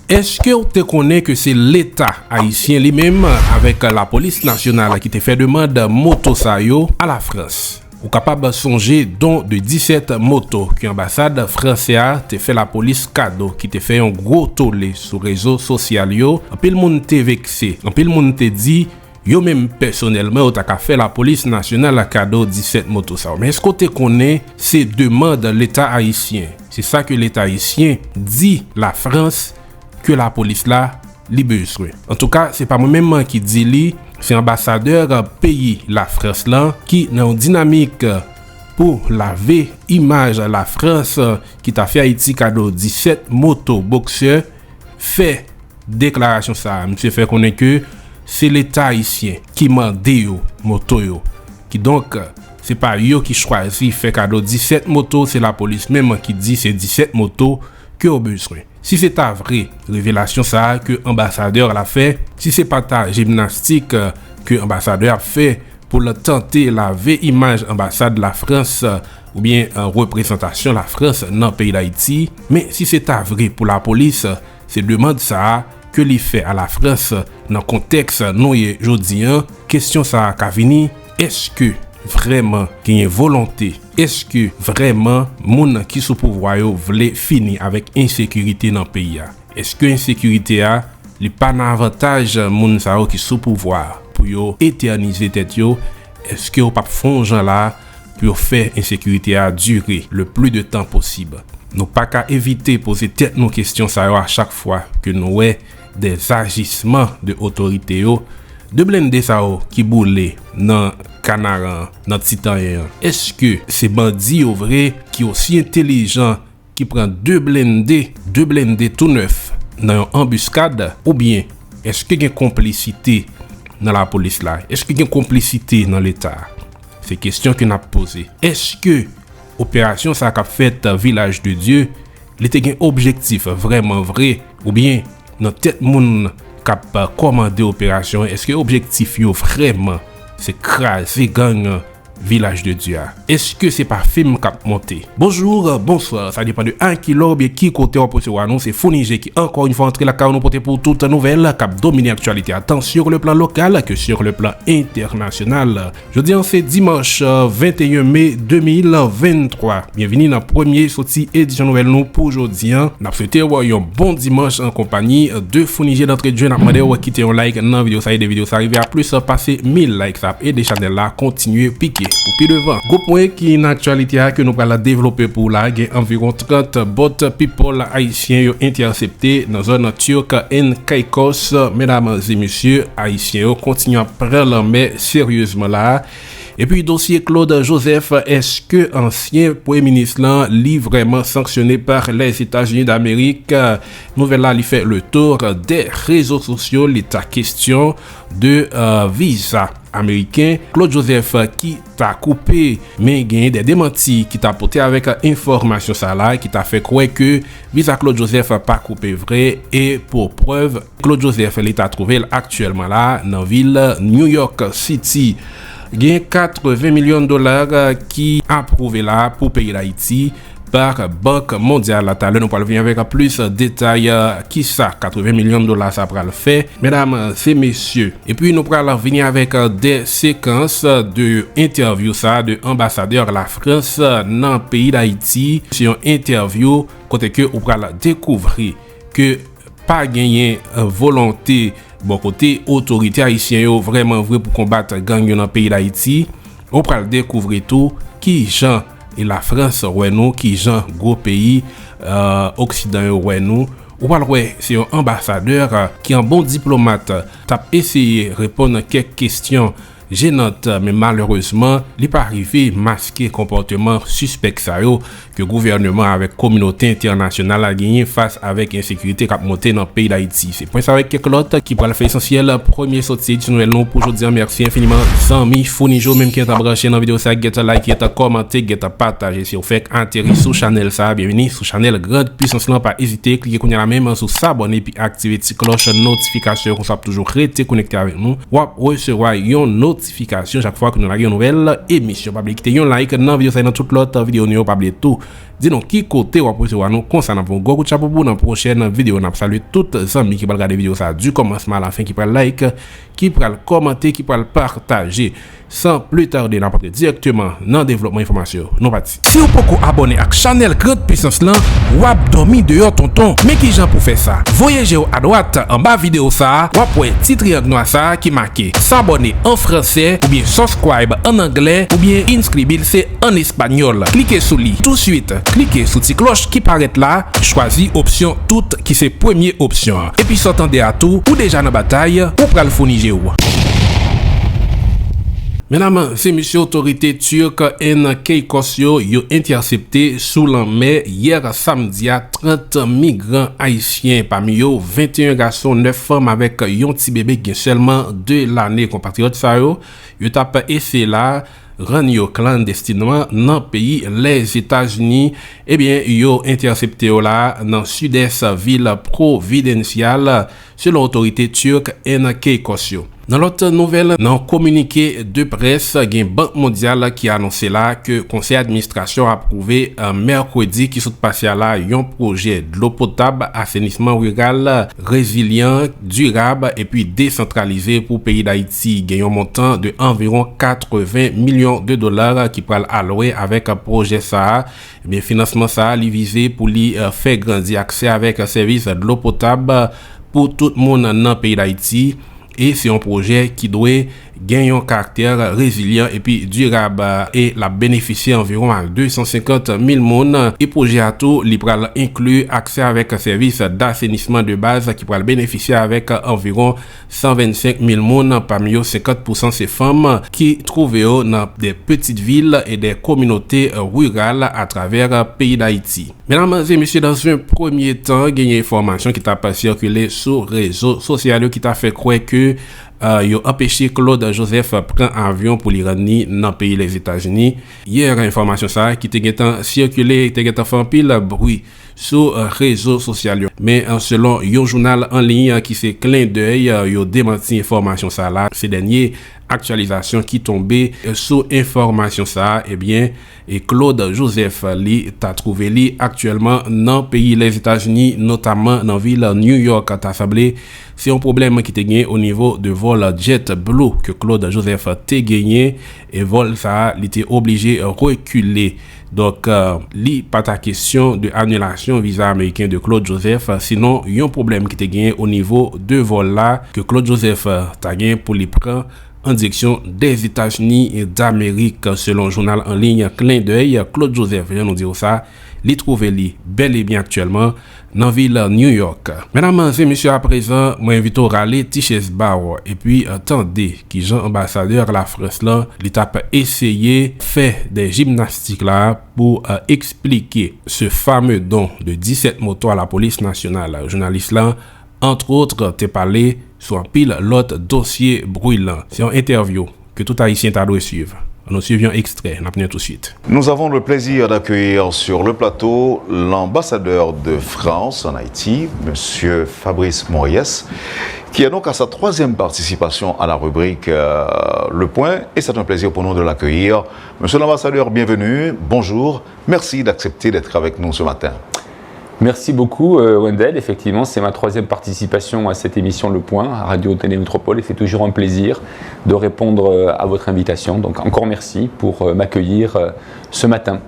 Est-ce que vous te connaissez que c'est l'État haïtien lui-même avec la police nationale qui te fait demande moto sa yo à la France? Ou capable de songer don de 17 motos que l'ambassade française te fait la police cadeau qui te fait un gros tollé sur réseaux sociaux yo. En pile monde te vexé, en pile monde te dit yo même personnellement ou ta fait la police nationale cadeau 17 motos ça. Mais est-ce que tu connais ces demandes l'État haïtien? C'est ça que l'État haïtien dit la France que la police là li besoin. En tout cas, c'est pas moi-même qui dit li, c'est ambassadeur pays la France là qui dans une dynamique pour laver image la France qui t'a fait Haïti cadeau 17 motos boxeurs fait déclaration ça. Monsieur fait connaître que c'est l'État haïtien qui mande yo moto yo. Qui donc c'est pas yo qui choisit fait cadeau 17 motos, c'est la police même qui dit c'est 17 motos que au besoin. Si c'est ta vraie révélation ça que ambassadeur l'a fait, si c'est pas ta gymnastique que ambassadeur a fait pour le tenter la vraie image ambassade de la France ou bien en représentation la France dans le pays d'Haïti, mais si c'est ta vraie pour la police, c'est demande ça que l'y fait à la France dans le contexte nous aujourd'hui, question ça qu'a vini, est-ce que vraiment qu'il y a volonté? Est-ce que vraiment moun qui sous pouvoir yo vle finir avec insécurité dans le pays? Est-ce que insécurité a li pas avantage moun sa yo qui sous pouvoir pour yo éterniser tête yo? Est-ce que ou pas font gens là pour faire insécurité à durer le plus de temps possible? Nous pas qu'à éviter poser tête nos questions ça yo à chaque fois que nous ouais des agissements de autorité yo de blender ça yo qui boule dans Canaran, dans Titan. Est-ce que c'est bandits au vrai qui aussi intelligent qui prend deux blindés tout neuf dans une embuscade, ou bien est-ce qu'il y a une complicité dans la police là? Est-ce qu'il y a une complicité dans l'État? C'est question que n'a posé. Est-ce que opération ça qu'a fait Village de Dieu, il était un objectif vraiment vrai, ou bien dans tête moun qu'a commandé opération, est-ce que objectif yo vraiment c'est craser gang Village de Dieu? Est-ce que c'est pas film cap monté? Bonjour, bonsoir, ça dépend de 1 kilo bien qui côté on peut se voir nous, c'est Founigé qui encore une fois entré la carte nous porter pour toute nouvelle cap dominer l'actualité tant sur le plan local que sur le plan international. Jeudi c'est dimanche 21 mai 2023. Bienvenue dans premier sortie édition nouvelle nous pour aujourd'hui. N'a souhaité un bon dimanche en compagnie de Founigé d'entrée de jeu. N'a demandé de quitter un like dans vidéo ça et des vidéos ça arriver à plus passer 1000 likes et des channels là continuer piquer ou puis devant. Gros point qui une actualité que nous allons développer pour là, il y a environ 30 bot people haïtiens interceptés dans zone turque en Caicos. Mesdames et messieurs haïtiens continuent à prendre la main sérieusement là. Et puis dossier Claude Joseph, est-ce que ancien premier ministre là li vraiment sanctionné par les États-Unis d'Amérique? Nouvelle là, il fait le tour des réseaux sociaux, l'état question de visa américain. Claude Joseph qui t'a coupé mais gagné des démentis qui t'a porté avec information ça là qui t'a fait croire que visa Claude Joseph pas coupé vrai, et pour preuve Claude Joseph l'état trouvé actuellement là dans ville New York City. Il y a 80 millions de dollars qui approuvés là pour payer l'Haïti par Banque mondiale. Là, nous allons venir avec plus de détails qui ça 80 millions de dollars ça va le faire, mesdames et messieurs. Et puis nous allons venir avec des séquences de interview ça de ambassadeur la France dans le pays d'Haïti. C'est une interview côté que on va découvrir que pas gagner volonté bon côté autorité haïtienne vraiment vrai pour combattre gang dans le pays d'Haïti. On va découvrir tout qui Jean et la France ouais nous qui Jean gros pays occident ouais nous. On va ouais c'est un ambassadeur qui est un bon diplomate t'a essayé répondre à quelques questions gênante, mais malheureusement, il n'est pas arrivé masquer comportement suspect ça que le gouvernement avec communauté internationale a gagné face avec insécurité qui a monté dans le pays d'Haïti. C'est point ça avec quelques autres qui pour le faire essentiel premier sortie de nouvelle nous pour aujourd'hui. Merci infiniment Zami Founijo même qui est branché dans la vidéo ça, get like, get commenter, get partager si vous faites intérêt sur channel ça, bienvenue sur channel Grande Puissance là, pas hésiter cliquer qu'on y la même sur s'abonner puis activer la cloche notification qu'on soit toujours rester connecté avec nous. Ou recevoir une notification notification chaque fois que nous avons une nouvelle émission. Pas oublier quitter un like dans vidéo ça dans toute l'autre vidéo nous pas oublier tout. Dis-nous qui côté ou après nous concernant pour gros chapeau pour dans prochaine vidéo. On a salué toutes les amis qui vont regarder vidéo ça du commencement à la fin, qui prennent like, qui prennent commenter, qui prennent partager. Sans plus tarder, on va directement dans le développement information. Nous partis. Si vous pouvez abonner à la chaîne Grande Puissance là, ou dormi dehors tonton, mais qui j'en pour faire ça? Voyagez à droite en bas vidéo ça, ou après petit triangle noir ça qui marqué s'abonner en français, ou bien subscribe en anglais, ou bien inscribir en espagnol. Cliquez sur lui. Tout de suite, cliquez sur la cloche qui paraît là, choisis option toute qui c'est première option. Et puis s'entendez à tout, ou déjà dans la bataille, ou pral fournir. Mesdames, c'est monsieur autorité turque NK Kosyo yo intercepté sous la mer hier samedi à 30 migrants haïtiens, parmi eux 21 garçons, 9 femmes avec un petit bébé qui est seulement 2 l'année. Compatriotes ça yo tap essayé là rendre yo clandestinement dans pays les États-Unis. Eh bien yo intercepté là dans sud-est ville Providencial selon l'autorité turque NK Kosyo. Dans l'autre nouvelle, dans le communiqué de presse, il y a une Banque mondiale qui a annoncé là que le conseil d'administration a approuvé mercredi qui s'est passé là un projet de l'eau potable, assainissement rural, résilient, durable et puis décentralisé pour le pays d'Haïti. Il y a un montant de environ 80 millions de dollars qui pourra allouer avec un projet ça. Eh bien, financement ça, il visé pour lui faire grandir accès avec un service de l'eau potable pour tout le monde dans le pays d'Haïti. Et c'est un projet qui doit gagner un caractère résilient et puis durable et la bénéficier environ à 250 000 personnes. Et projet à tout, il pourra inclure accès avec un service d'assainissement de base qui pourra bénéficier avec environ 125 000 personnes, parmi eux 50% ces femmes qui trouvent dans des petites villes et des communautés rurales à travers le pays d'Haïti. Mesdames et messieurs, dans un premier temps, il y a une information qui t'a pas circulé sur les réseaux sociaux qui t'a fait croire que yo empêché Claude Joseph prend avion pour l'Iran dans le pays des États-Unis. Hier, information ça qui était circulé, était fait pile bruit sur réseaux sociaux. Mais selon un journal en ligne qui c'est Clin d'œil, yo démenti information ça là. Ces derniers actualisation qui tombait sous information ça, eh bien, et Claude Joseph li t'a trouvé li actuellement dans le pays les États-Unis, notamment dans la ville New York. T'a semblé c'est un problème qui était gagné au niveau de vol JetBlue que Claude Joseph t'a gagné et vol ça il était obligé de reculer. Donc, li pas ta question de annulation visa américain de Claude Joseph, sinon il y a un problème qui était gagné au niveau de vol là que Claude Joseph t'a gagné pour les prendre en direction des États-Unis et d'Amérique. Selon le journal en ligne Clin d'œil, Claude Joseph vient nous dire ça, li trouve li bel et bien actuellement dans la ville New York. Mesdames et messieurs, à présent, moi invite à râler Tiches Bar et puis attendez qui Jean ambassadeur la France là, il t'a essayé faire des gymnastiques là pour expliquer ce fameux don de 17 motos à la police nationale. Le journaliste là, entre autres, t'es parlé sur un pile l'autre dossier brûlant. C'est une interview que tout Haïtien t'a dû suivre. Nous suivions extrait, on apprend tout de suite. Nous avons le plaisir d'accueillir sur le plateau l'ambassadeur de France en Haïti, M. Fabrice Moriès, qui est donc à sa 3e participation à la rubrique Le Point, et c'est un plaisir pour nous de l'accueillir. Monsieur l'ambassadeur, bienvenue, bonjour, merci d'accepter d'être avec nous ce matin. Merci beaucoup Wendell, effectivement c'est ma 3e participation à cette émission Le Point à Radio Télé Métropole et c'est toujours un plaisir de répondre à votre invitation. Donc encore merci pour m'accueillir ce matin.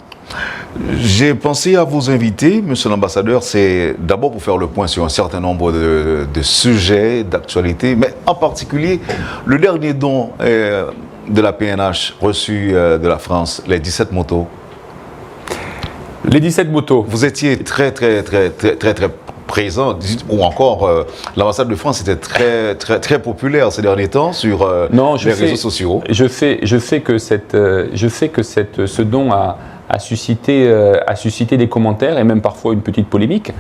J'ai pensé à vous inviter, monsieur l'ambassadeur, c'est d'abord pour faire le point sur un certain nombre de sujets, d'actualité, mais en particulier le dernier don de la PNH reçu de la France, les 17 motos. Les 17 motos. Vous étiez très présent, ou encore l'ambassade de France était très populaire ces derniers temps sur les réseaux sociaux. Je fais que ce don a suscité des commentaires et même parfois une petite polémique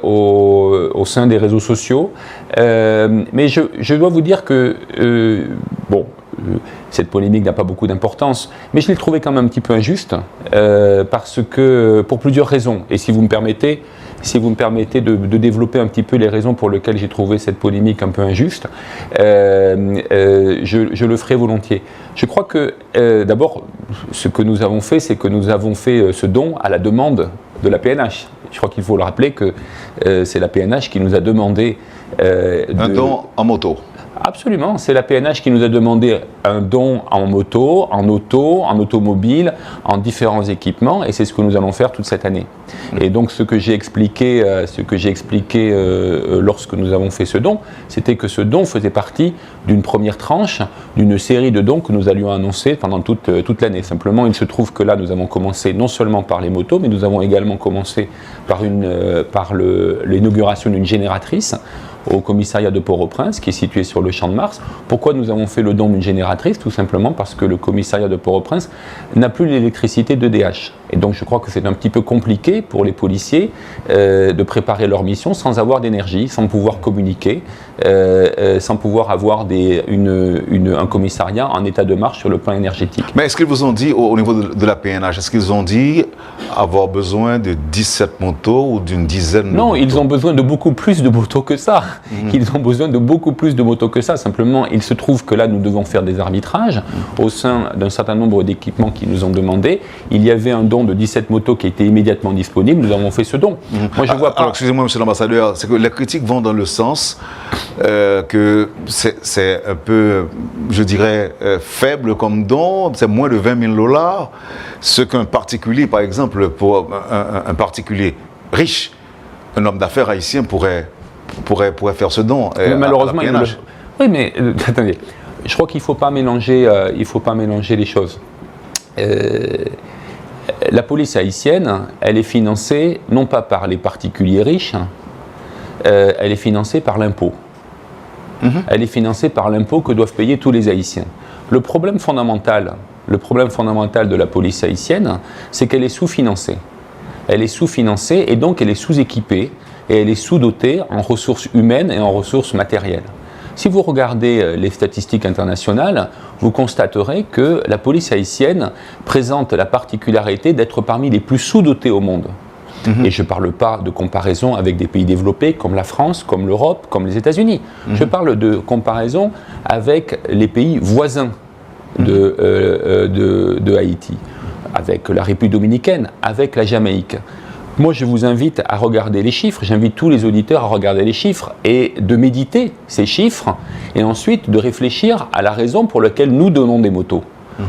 au sein des réseaux sociaux. Mais je dois vous dire que cette polémique n'a pas beaucoup d'importance, mais je l'ai trouvé quand même un petit peu injuste, parce que, pour plusieurs raisons, et si vous me permettez de développer un petit peu les raisons pour lesquelles j'ai trouvé cette polémique un peu injuste, je le ferai volontiers. Je crois que, d'abord, ce que nous avons fait, c'est que nous avons fait ce don à la demande de la PNH. Je crois qu'il faut le rappeler que c'est la PNH qui nous a demandé... un don en moto. Absolument, c'est la PNH qui nous a demandé un don en moto, en automobile, en différents équipements, et c'est ce que nous allons faire toute cette année. Et donc ce que j'ai expliqué, lorsque nous avons fait ce don, c'était que ce don faisait partie d'une première tranche, d'une série de dons que nous allions annoncer pendant toute l'année. Simplement, il se trouve que là, nous avons commencé non seulement par les motos, mais nous avons également commencé par l'inauguration d'une génératrice au commissariat de Port-au-Prince, qui est situé sur le Champ de Mars. Pourquoi nous avons fait le don d'une génératrice? Tout simplement parce que le commissariat de Port-au-Prince n'a plus l'électricité d'EDH. Et donc je crois que c'est un petit peu compliqué pour les policiers de préparer leur mission sans avoir d'énergie, sans pouvoir communiquer, sans pouvoir avoir un commissariat en état de marche sur le plan énergétique. Mais est-ce qu'ils vous ont dit, au niveau de la PNH, est-ce qu'ils ont dit avoir besoin de 17 motos ou d'une dizaine de motos? Non, ils ont besoin de beaucoup plus de motos que ça. Ils ont besoin de beaucoup plus de motos que ça. Simplement, il se trouve que là, nous devons faire des arbitrages au sein d'un certain nombre d'équipements qui nous ont demandé. Il y avait un don de 17 motos qui était immédiatement disponible. Nous avons fait ce don. Moi, je vois. Alors, excusez-moi, monsieur l'ambassadeur, c'est que les critiques vont dans le sens que c'est un peu, je dirais, faible comme don. C'est moins de $20 000. Ce qu'un particulier, par exemple, pour un particulier riche, un homme d'affaires haïtien pourrait faire ce don. Malheureusement, oui, mais attendez, je crois qu'il ne faut pas mélanger les choses. La police haïtienne, elle est financée non pas par les particuliers riches, elle est financée par l'impôt. Elle est financée par l'impôt que doivent payer tous les Haïtiens. Le problème fondamental de la police haïtienne, c'est qu'elle est sous-financée. Elle est sous-financée et donc elle est sous-équipée. Et elle est sous-dotée en ressources humaines et en ressources matérielles. Si vous regardez les statistiques internationales, vous constaterez que la police haïtienne présente la particularité d'être parmi les plus sous-dotées au monde. Et je ne parle pas de comparaison avec des pays développés comme la France, comme l'Europe, comme les États-Unis. Je parle de comparaison avec les pays voisins de Haïti, avec la République dominicaine, avec la Jamaïque. Moi, je vous invite à regarder les chiffres, j'invite tous les auditeurs à regarder les chiffres et de méditer ces chiffres et ensuite de réfléchir à la raison pour laquelle nous donnons des motos,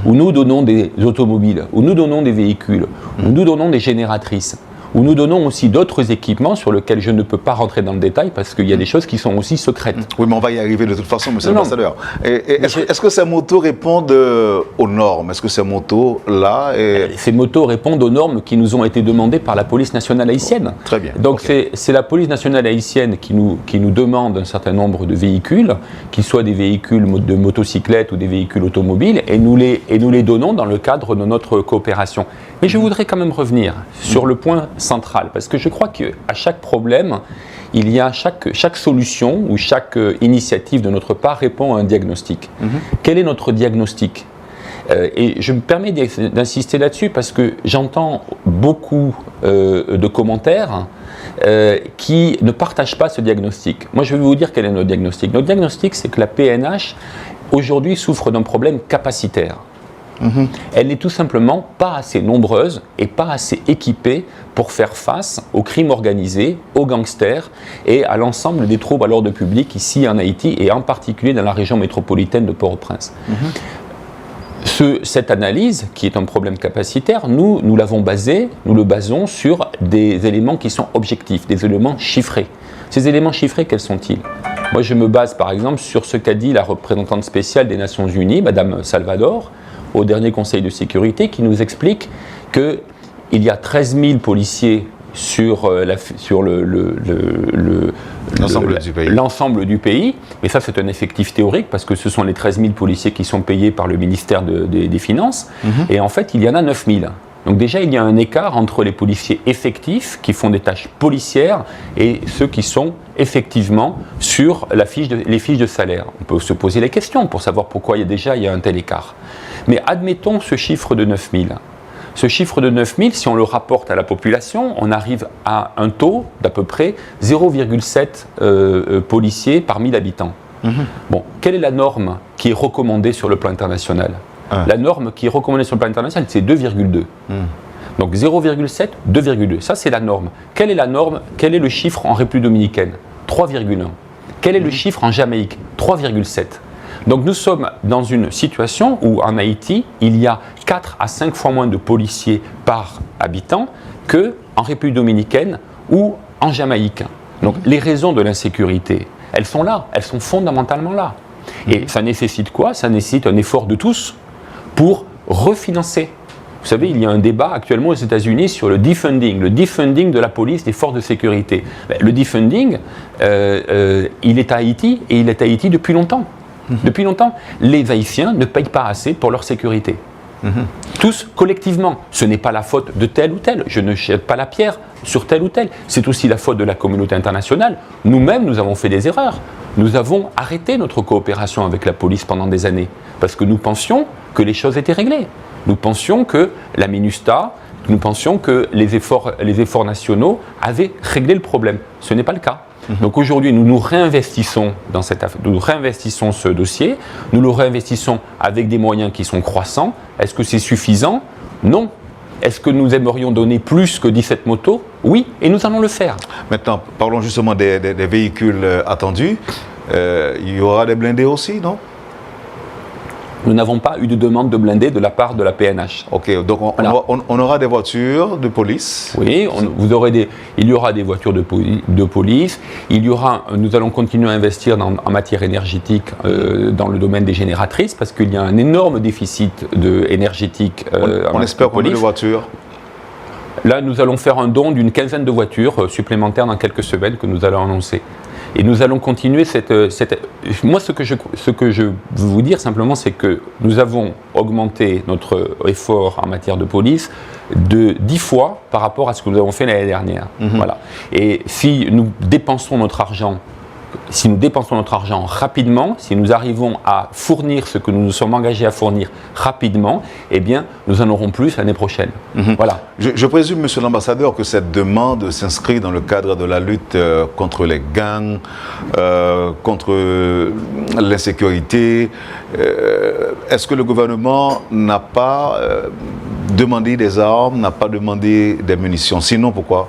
ou nous donnons des automobiles, ou nous donnons des véhicules, ou nous donnons des génératrices, où nous donnons aussi d'autres équipements sur lesquels je ne peux pas rentrer dans le détail parce qu'il y a des choses qui sont aussi secrètes. Oui, mais on va y arriver de toute façon, monsieur l'ambassadeur. Est-ce que ces motos répondent aux normes? Est-ce que ces motos-là... Ces motos répondent aux normes qui nous ont été demandées par la police nationale haïtienne. Bon, très bien. Donc c'est la police nationale haïtienne qui nous demande un certain nombre de véhicules, qu'ils soient des véhicules de motocyclettes ou des véhicules automobiles, et nous les donnons dans le cadre de notre coopération. Mais je voudrais quand même revenir sur le point central, parce que je crois qu'à chaque problème, il y a chaque solution ou chaque initiative de notre part répond à un diagnostic. Quel est notre diagnostic? Et je me permets d'insister là-dessus parce que j'entends beaucoup de commentaires qui ne partagent pas ce diagnostic. Moi, je vais vous dire quel est notre diagnostic. Notre diagnostic, c'est que la PNH, aujourd'hui, souffre d'un problème capacitaire. Elle n'est tout simplement pas assez nombreuse et pas assez équipée pour faire face aux crimes organisés, aux gangsters et à l'ensemble des troubles à l'ordre public ici en Haïti et en particulier dans la région métropolitaine de Port-au-Prince. Cette analyse, qui est un problème capacitaire, nous le basons sur des éléments qui sont objectifs, des éléments chiffrés. Ces éléments chiffrés, quels sont-ils? Moi, je me base par exemple sur ce qu'a dit la représentante spéciale des Nations Unies, Madame Salvador, au dernier Conseil de sécurité, qui nous explique qu'il y a 13 000 policiers sur l'ensemble du pays. Et ça, c'est un effectif théorique, parce que ce sont les 13 000 policiers qui sont payés par le ministère des Finances. Et en fait, il y en a 9 000. Donc déjà, il y a un écart entre les policiers effectifs qui font des tâches policières et ceux qui sont effectivement sur les fiches de salaire. On peut se poser les questions pour savoir pourquoi il y a un tel écart. Mais admettons ce chiffre de 9000. Ce chiffre de 9000, si on le rapporte à la population, on arrive à un taux d'à peu près 0,7 policiers par 1000 habitants. Bon, quelle est la norme qui est recommandée sur le plan international ? La norme qui est recommandée sur le plan international, c'est 2,2. Donc 0,7, 2,2. Ça, c'est la norme. Quelle est la norme ? Quel est le chiffre en République dominicaine ? 3,1. Quel est le chiffre en Jamaïque ? 3,7. Donc nous sommes dans une situation où en Haïti, il y a 4 à 5 fois moins de policiers par habitant qu'en République dominicaine ou en Jamaïque. Donc les raisons de l'insécurité, elles sont là, elles sont fondamentalement là. Et ça nécessite quoi ? Ça nécessite un effort de tous pour refinancer. Vous savez, il y a un débat actuellement aux États-Unis sur le defunding de la police, des forces de sécurité. Le defunding, il est à Haïti et il est à Haïti depuis longtemps. Depuis longtemps, les Haïtiens ne payent pas assez pour leur sécurité. Tous collectivement. Ce n'est pas la faute de tel ou tel. Je ne jette pas la pierre sur tel ou tel. C'est aussi la faute de la communauté internationale. Nous-mêmes, nous avons fait des erreurs. Nous avons arrêté notre coopération avec la police pendant des années parce que nous pensions que les choses étaient réglées. Nous pensions que la MINUSTAH, nous pensions que les efforts nationaux avaient réglé le problème. Ce n'est pas le cas. Donc aujourd'hui, nous réinvestissons ce dossier, nous le réinvestissons avec des moyens qui sont croissants. Est-ce que c'est suffisant ? Non. Est-ce que nous aimerions donner plus que 17 motos ? Oui, et nous allons le faire. Maintenant, parlons justement des véhicules attendus. Il y aura des blindés aussi, non ? Nous n'avons pas eu de demande de blindés de la part de la PNH. Ok, donc on aura des voitures de police. Oui, il y aura des voitures de police. Nous allons continuer à investir en matière énergétique dans le domaine des génératrices parce qu'il y a un énorme déficit énergétique. On espère combien de voitures ? Là, nous allons faire un don d'une quinzaine de voitures supplémentaires dans quelques semaines que nous allons annoncer. Et nous allons continuer Moi, ce que je veux vous dire simplement, c'est que nous avons augmenté notre effort en matière de police de 10 fois par rapport à ce que nous avons fait l'année dernière. Voilà. Et si nous dépensons notre argent rapidement, si nous arrivons à fournir ce que nous nous sommes engagés à fournir rapidement, eh bien, nous en aurons plus l'année prochaine. Voilà. Je présume, monsieur l'ambassadeur, que cette demande s'inscrit dans le cadre de la lutte contre les gangs, contre l'insécurité. Est-ce que le gouvernement n'a pas demandé des armes, n'a pas demandé des munitions ? Sinon, pourquoi ?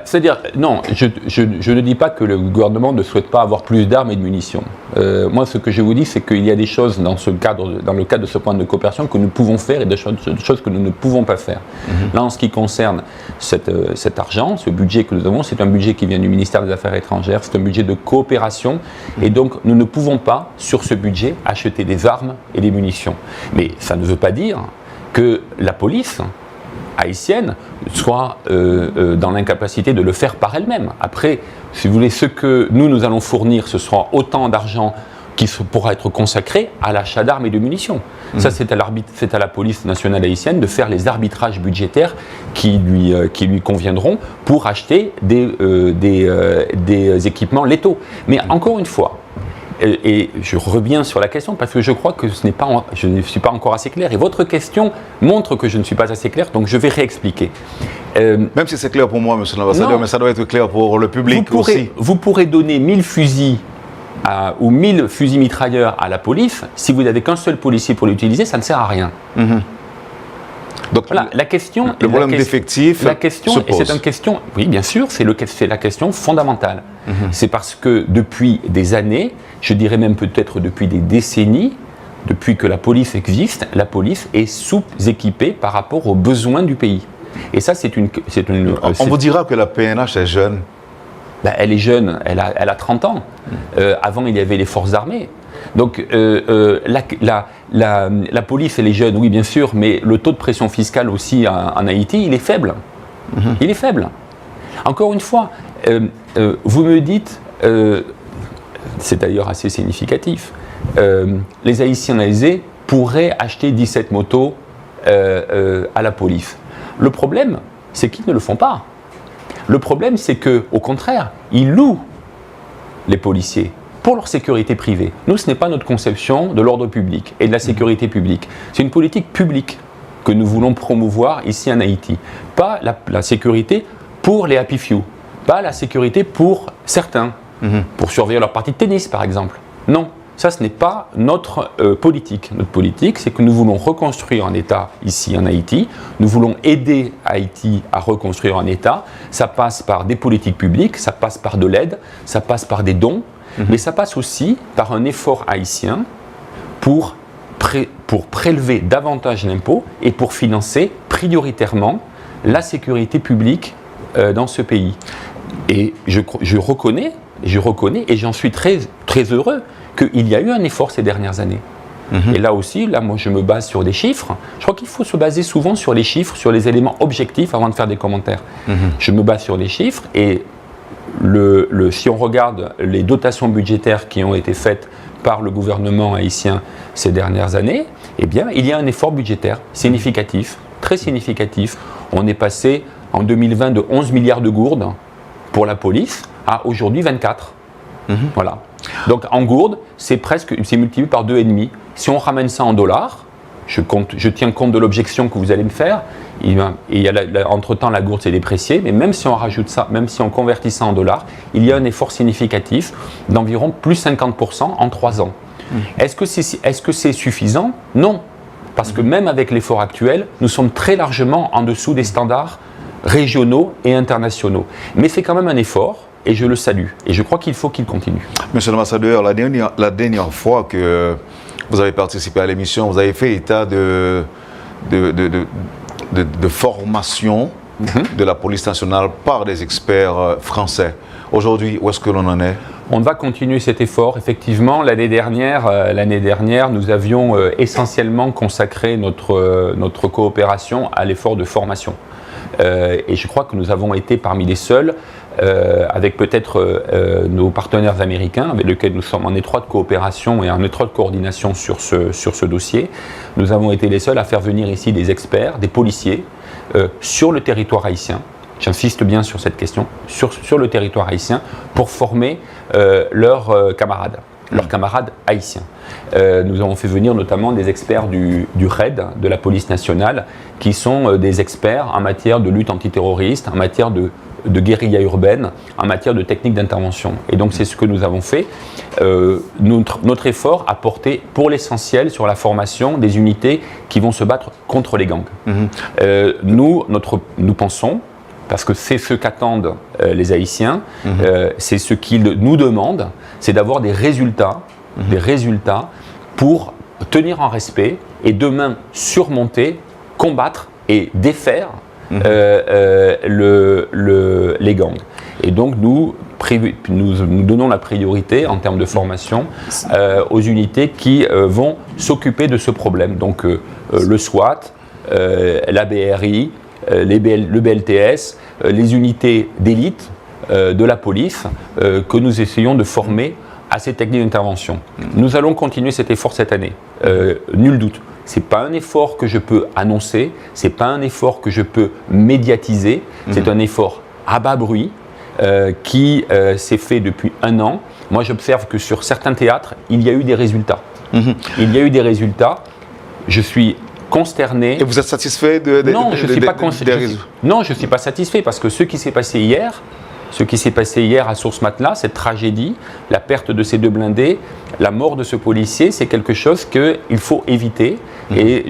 C'est-à-dire, non, je ne dis pas que le gouvernement ne souhaite pas avoir plus d'armes et de munitions. Moi, ce que je vous dis, c'est qu'il y a des choses dans le cadre de ce point de coopération que nous pouvons faire et des choses que nous ne pouvons pas faire. Là, en ce qui concerne cet argent, ce budget que nous avons, c'est un budget qui vient du ministère des Affaires étrangères, c'est un budget de coopération, et donc nous ne pouvons pas, sur ce budget, acheter des armes et des munitions. Mais ça ne veut pas dire que la police haïtienne soit dans l'incapacité de le faire par elle-même. Après, si vous voulez, ce que nous allons fournir, ce sera autant d'argent qui pourra être consacré à l'achat d'armes et de munitions. Ça, c'est à la police nationale haïtienne de faire les arbitrages budgétaires qui lui conviendront pour acheter des équipements létaux. Mais encore une fois, et je reviens sur la question parce que je crois que je ne suis pas encore assez clair et votre question montre que je ne suis pas assez clair, donc je vais réexpliquer. Même si c'est clair pour moi, monsieur l'ambassadeur, mais ça doit être clair pour le public aussi. Vous pourrez donner 1000 fusils ou 1000 fusils mitrailleurs à la police, si vous n'avez qu'un seul policier pour l'utiliser, ça ne sert à rien. Donc voilà, la question, le problème d'effectif se pose. Et c'est une question, oui bien sûr, c'est la question fondamentale. C'est parce que depuis des années, je dirais même peut-être depuis des décennies, depuis que la police existe, la police est sous-équipée par rapport aux besoins du pays. Et ça, on vous dira que la PNH est jeune. Elle est jeune, elle a 30 ans. Avant, il y avait les forces armées. Donc, la police, elle est jeune, oui, bien sûr, mais le taux de pression fiscale aussi en Haïti, il est faible. Il est faible. Encore une fois, vous me dites, c'est d'ailleurs assez significatif, les Haïtiens aisés pourraient acheter 17 motos à la police. Le problème, c'est qu'ils ne le font pas. Le problème, c'est qu'au contraire, ils louent les policiers pour leur sécurité privée. Nous, ce n'est pas notre conception de l'ordre public et de la sécurité publique. C'est une politique publique que nous voulons promouvoir ici en Haïti. Pas la sécurité pour les happy few, pas la sécurité pour certains, pour surveiller leur partie de tennis par exemple. Non, ça ce n'est pas notre politique. Notre politique, c'est que nous voulons reconstruire un État ici en Haïti, nous voulons aider Haïti à reconstruire un État. Ça passe par des politiques publiques, ça passe par de l'aide, ça passe par des dons, mais ça passe aussi par un effort haïtien pour prélever davantage d'impôts et pour financer prioritairement la sécurité publique dans ce pays. Et je reconnais et j'en suis très, très heureux qu'il y a eu un effort ces dernières années. Et là aussi, moi je me base sur des chiffres. Je crois qu'il faut se baser souvent sur les chiffres, sur les éléments objectifs avant de faire des commentaires. Je me base sur les chiffres et si on regarde les dotations budgétaires qui ont été faites par le gouvernement haïtien ces dernières années, eh bien, il y a un effort budgétaire significatif, très significatif. On est passé en 2020 de 11 milliards de gourdes pour la police à aujourd'hui 24. Voilà. Donc en gourdes, c'est multiplié par 2,5. Si on ramène ça en dollars, je tiens compte de l'objection que vous allez me faire. Entre-temps, la gourde s'est dépréciée, mais même si on rajoute ça, même si on convertit ça en dollars, il y a un effort significatif d'environ plus 50% en 3 ans. Est-ce que c'est suffisant? Non. Parce que même avec l'effort actuel, nous sommes très largement en dessous des standards régionaux et internationaux. Mais c'est quand même un effort, et je le salue. Et je crois qu'il faut qu'il continue. Monsieur l'ambassadeur, la dernière fois que vous avez participé à l'émission, vous avez fait état de formation de la police nationale par des experts français. Aujourd'hui, où est-ce que l'on en est? On va continuer cet effort. Effectivement, l'année dernière, nous avions essentiellement consacré notre coopération à l'effort de formation. Et je crois que nous avons été parmi les seuls, avec peut-être nos partenaires américains, avec lesquels nous sommes en étroite coopération et en étroite coordination sur ce dossier. Nous avons été les seuls à faire venir ici des experts, des policiers, sur le territoire haïtien. J'insiste bien sur cette question, sur le territoire haïtien, pour former leurs camarades haïtiens. Nous avons fait venir notamment des experts du RAID, de la police nationale, qui sont des experts en matière de lutte antiterroriste, en matière de guérilla urbaine, en matière de techniques d'intervention. Et donc c'est ce que nous avons fait. Notre effort a porté pour l'essentiel sur la formation des unités qui vont se battre contre les gangs. Nous pensons, parce que c'est ce qu'attendent les Haïtiens, c'est ce qu'ils nous demandent, c'est d'avoir des résultats pour tenir en respect et demain surmonter, combattre et défaire les gangs. Et donc nous donnons la priorité en termes de formation aux unités qui vont s'occuper de ce problème. Donc le SWAT, la BRI, le BLTS, les unités d'élite de la police que nous essayons de former à ces techniques d'intervention. Nous allons continuer cet effort cette année, nul doute. Ce n'est pas un effort que je peux annoncer, ce n'est pas un effort que je peux médiatiser, c'est un effort à bas bruit qui s'est fait depuis 1 an. Moi j'observe que sur certains théâtres, il y a eu des résultats. Il y a eu des résultats, je suis consterné. Et vous êtes satisfait Non, je ne suis pas satisfait parce que ce qui s'est passé hier à Source Matelas, cette tragédie, la perte de ces 2 blindés, la mort de ce policier, c'est quelque chose qu'il faut éviter. Et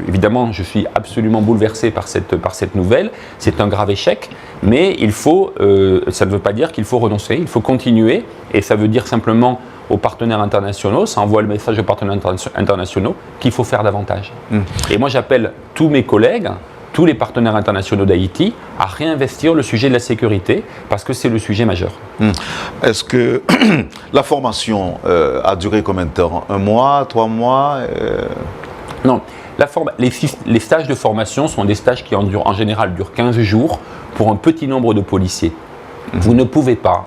évidemment, je suis absolument bouleversé par cette nouvelle. C'est un grave échec, mais ça ne veut pas dire qu'il faut renoncer, il faut continuer. Et ça veut dire simplement aux partenaires internationaux, ça envoie le message aux partenaires internationaux qu'il faut faire davantage. Et moi, j'appelle tous mes collègues, tous les partenaires internationaux d'Haïti à réinvestir le sujet de la sécurité parce que c'est le sujet majeur. Est-ce que la formation a duré combien de temps? 1 mois, 3 mois Non, les stages de formation sont des stages qui en général durent 15 jours pour un petit nombre de policiers. Vous ne pouvez pas,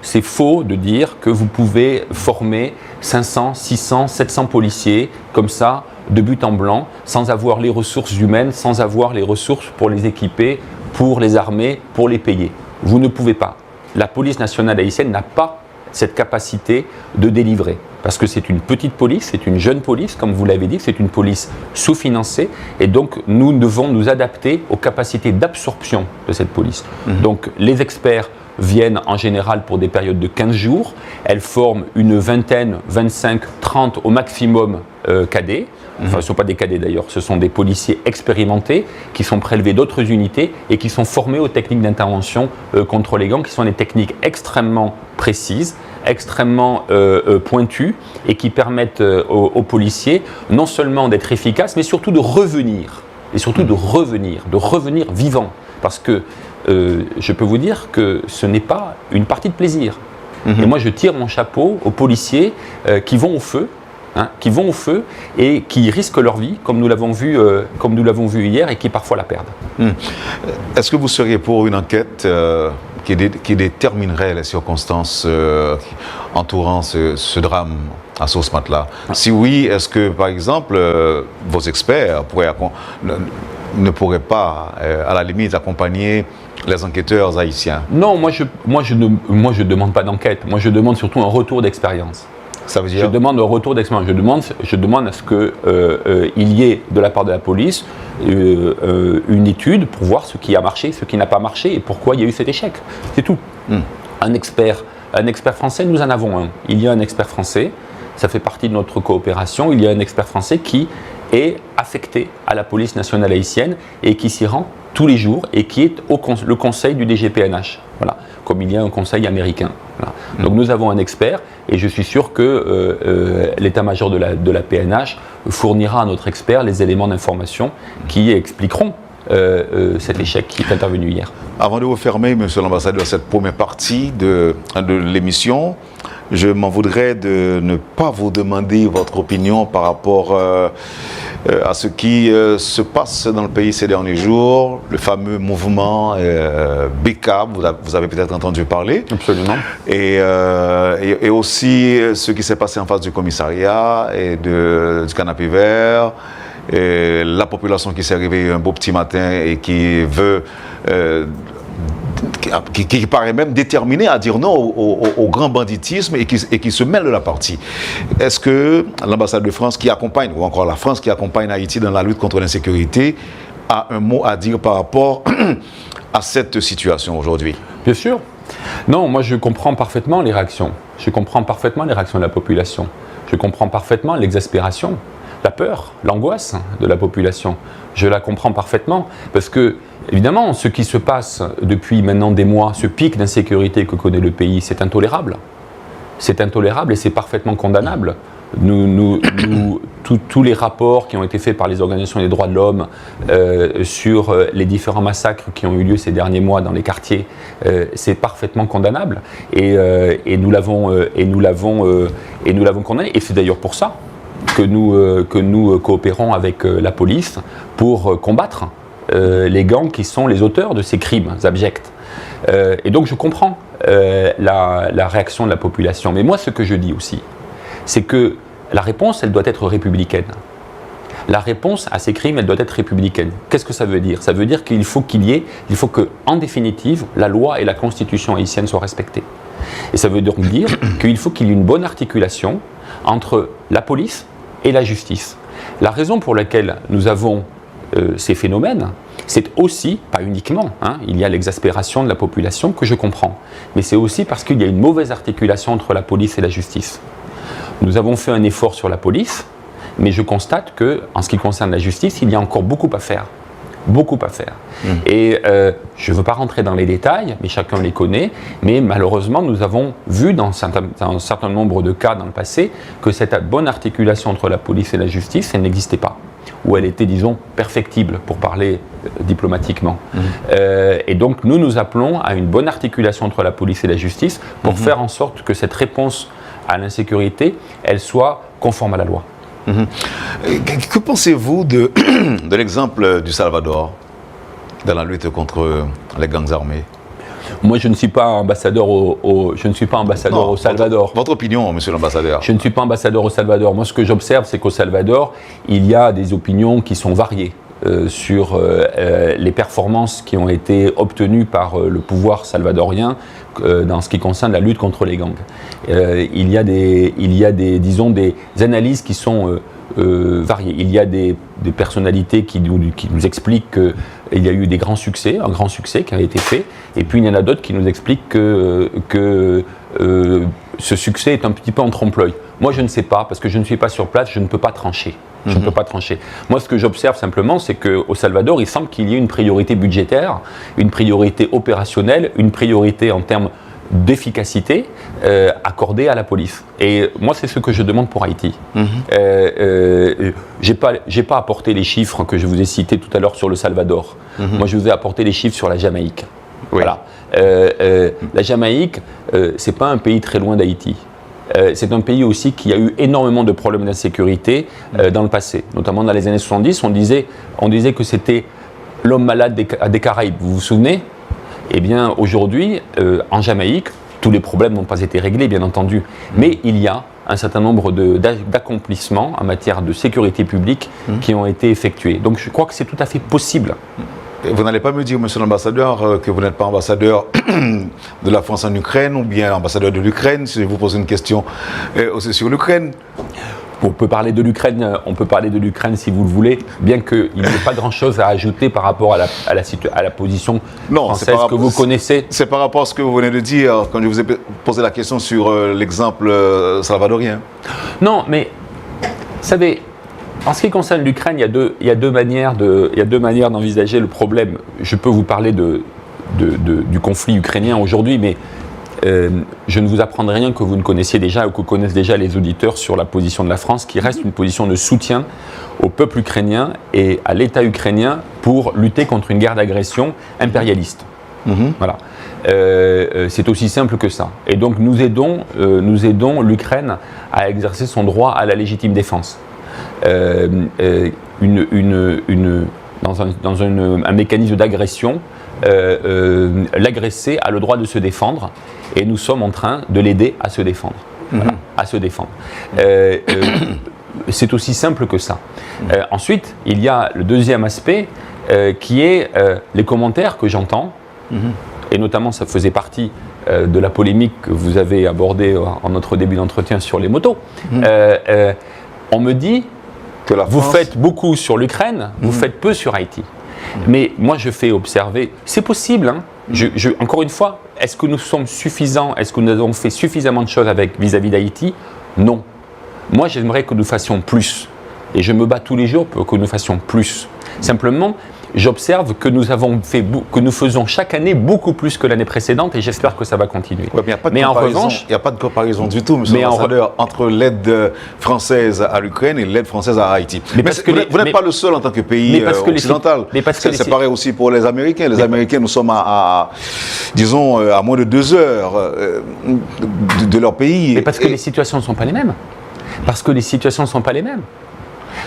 c'est faux de dire que vous pouvez former 500, 600, 700 policiers comme ça de but en blanc, sans avoir les ressources humaines, sans avoir les ressources pour les équiper, pour les armer, pour les payer. Vous ne pouvez pas. La police nationale haïtienne n'a pas cette capacité de délivrer. Parce que c'est une petite police, c'est une jeune police, comme vous l'avez dit, c'est une police sous-financée. Et donc, nous devons nous adapter aux capacités d'absorption de cette police. Donc, les experts viennent en général pour des périodes de 15 jours. Elles forment une vingtaine, 25, 30 au maximum cadets. Enfin, ce ne sont pas des cadets d'ailleurs, ce sont des policiers expérimentés qui sont prélevés d'autres unités et qui sont formés aux techniques d'intervention contre les gangs, qui sont des techniques extrêmement précises, extrêmement pointues et qui permettent aux policiers non seulement d'être efficaces, mais surtout de revenir. Et surtout de revenir vivants. Parce que je peux vous dire que ce n'est pas une partie de plaisir. Et moi, je tire mon chapeau aux policiers qui vont au feu, et qui risquent leur vie, comme nous l'avons vu hier, et qui parfois la perdent. Est-ce que vous seriez pour une enquête qui déterminerait les circonstances entourant ce drame à Sauce-Matelas? Si oui, est-ce que, par exemple, vos experts ne pourraient pas, à la limite, accompagner les enquêteurs haïtiens? Non, moi je ne demande pas d'enquête. Moi, je demande surtout un retour d'expérience. Ça veut dire? Je demande un retour d'expérience. Je demande à ce qu'il y ait de la part de la police une étude pour voir ce qui a marché, ce qui n'a pas marché et pourquoi il y a eu cet échec. C'est tout. Un expert français, nous en avons un. Il y a un expert français, ça fait partie de notre coopération. Il y a un expert français qui est affecté à la police nationale haïtienne et qui s'y rend tous les jours et qui est le conseil du DGPNH. Voilà. Comme il y a un conseil américain. Voilà. Donc nous avons un expert et je suis sûr que l'état-major de la PNH fournira à notre expert les éléments d'information qui expliqueront cet échec qui est intervenu hier. Avant de vous fermer, monsieur l'ambassadeur, cette première partie de l'émission, je m'en voudrais de ne pas vous demander votre opinion par rapport à ce qui se passe dans le pays ces derniers jours, le fameux mouvement BK, vous avez peut-être entendu parler. Absolument. Et aussi ce qui s'est passé en face du commissariat et du canapé vert. Et la population qui s'est réveillée un beau petit matin et qui veut, qui paraît même déterminée à dire non au grand banditisme et qui se mêle de la partie. Est-ce que l'ambassade de France qui accompagne, ou encore la France qui accompagne Haïti dans la lutte contre l'insécurité, a un mot à dire par rapport à cette situation aujourd'hui? Bien sûr. Non, moi je comprends parfaitement les réactions. Je comprends parfaitement les réactions de la population. Je comprends parfaitement l'exaspération, la peur, l'angoisse de la population. Je la comprends parfaitement parce que, évidemment, ce qui se passe depuis maintenant des mois, ce pic d'insécurité que connaît le pays, c'est intolérable. C'est intolérable et c'est parfaitement condamnable. Tous les rapports qui ont été faits par les organisations des droits de l'homme sur les différents massacres qui ont eu lieu ces derniers mois dans les quartiers, c'est parfaitement condamnable. Et nous l'avons condamné. Et c'est d'ailleurs pour ça que nous coopérons avec la police pour combattre les gangs qui sont les auteurs de ces crimes abjects. Et donc je comprends la réaction de la population. Mais moi, ce que je dis aussi, c'est que la réponse, elle doit être républicaine. La réponse à ces crimes, elle doit être républicaine. Qu'est-ce que ça veut dire? Ça veut dire qu'il faut que, en définitive, la loi et la constitution haïtienne soient respectées. Et ça veut donc dire qu'il faut qu'il y ait une bonne articulation entre la police et la justice. La raison pour laquelle nous avons ces phénomènes, c'est aussi, pas uniquement, il y a l'exaspération de la population que je comprends, mais c'est aussi parce qu'il y a une mauvaise articulation entre la police et la justice. Nous avons fait un effort sur la police, mais je constate qu'en ce qui concerne la justice, il y a encore beaucoup à faire. Beaucoup à faire. Et je ne veux pas rentrer dans les détails, mais chacun les connaît. Mais malheureusement, nous avons vu dans un certain nombre de cas dans le passé que cette bonne articulation entre la police et la justice, elle n'existait pas. Ou elle était, disons, perfectible, pour parler diplomatiquement. Et donc, nous appelons à une bonne articulation entre la police et la justice pour faire en sorte que cette réponse à l'insécurité, elle soit conforme à la loi. Que pensez-vous de l'exemple du Salvador dans la lutte contre les gangs armés? Moi, je ne suis pas ambassadeur au Salvador. Votre opinion, monsieur l'ambassadeur? Je ne suis pas ambassadeur au Salvador. Moi, ce que j'observe, c'est qu'au Salvador, il y a des opinions qui sont variées sur les performances qui ont été obtenues par le pouvoir salvadorien dans ce qui concerne la lutte contre les gangs. Il y a disons, des analyses qui sont variées. Il y a des personnalités qui nous expliquent qu'il y a eu des grands succès, un grand succès qui a été fait, et puis il y en a d'autres qui nous expliquent que ce succès est un petit peu en trompe-l'œil. Moi, je ne sais pas, parce que je ne suis pas sur place, je ne peux pas trancher. Je ne peux pas trancher. Moi, ce que j'observe simplement, c'est qu'au Salvador, il semble qu'il y ait une priorité budgétaire, une priorité opérationnelle, une priorité en termes d'efficacité accordée à la police. Et moi, c'est ce que je demande pour Haïti. J'ai pas apporté les chiffres que je vous ai cités tout à l'heure sur le Salvador. Moi, je vous ai apporté les chiffres sur la Jamaïque. Oui. Voilà. La Jamaïque, c'est pas un pays très loin d'Haïti. C'est un pays aussi qui a eu énormément de problèmes d'insécurité dans le passé. Notamment dans les années 70, on disait que c'était l'homme malade des Caraïbes. Vous vous souvenez? Eh bien, aujourd'hui, en Jamaïque, tous les problèmes n'ont pas été réglés, bien entendu. Mais il y a un certain nombre d'accomplissements en matière de sécurité publique qui ont été effectués. Donc, je crois que c'est tout à fait possible. Vous n'allez pas me dire, monsieur l'ambassadeur, que vous n'êtes pas ambassadeur de la France en Ukraine ou bien ambassadeur de l'Ukraine, si je vous pose une question aussi sur l'Ukraine. On peut parler de l'Ukraine si vous le voulez, bien qu'il n'y ait pas grand-chose à ajouter par rapport à la position française que vous connaissez. C'est par rapport à ce que vous venez de dire quand je vous ai posé la question sur l'exemple salvadorien. Non, mais vous savez, en ce qui concerne l'Ukraine, il y a deux manières d'envisager le problème. Je peux vous parler du conflit ukrainien aujourd'hui, mais je ne vous apprendrai rien que vous ne connaissiez déjà ou que connaissent déjà les auditeurs sur la position de la France, qui reste une position de soutien au peuple ukrainien et à l'État ukrainien pour lutter contre une guerre d'agression impérialiste. Voilà. C'est aussi simple que ça. Et donc nous aidons l'Ukraine à exercer son droit à la légitime défense. Dans un mécanisme d'agression, l'agressé a le droit de se défendre et nous sommes en train de l'aider à se défendre. Voilà, à se défendre. C'est aussi simple que ça. Ensuite, il y a le deuxième aspect qui est les commentaires que j'entends, et notamment ça faisait partie de la polémique que vous avez abordée en notre début d'entretien sur les motos. On me dit que vous faites beaucoup sur l'Ukraine, vous faites peu sur Haïti. Mais moi, je fais observer, c'est possible. Hein. Encore une fois, est-ce que nous sommes suffisants? Est-ce que nous avons fait suffisamment de choses vis-à-vis d'Haïti? Non. Moi, j'aimerais que nous fassions plus. Et je me bats tous les jours pour que nous fassions plus. Simplement, j'observe que nous faisons chaque année beaucoup plus que l'année précédente et j'espère que ça va continuer. Ouais, mais en revanche, il n'y a pas de comparaison du tout, monsieur l'ambassadeur, entre l'aide française à l'Ukraine et l'aide française à Haïti. Mais vous n'êtes pas le seul en tant que pays occidental. C'est pareil aussi pour les Américains. Les Américains, nous sommes à moins de 2 heures de leur pays. Mais parce que les situations ne sont pas les mêmes.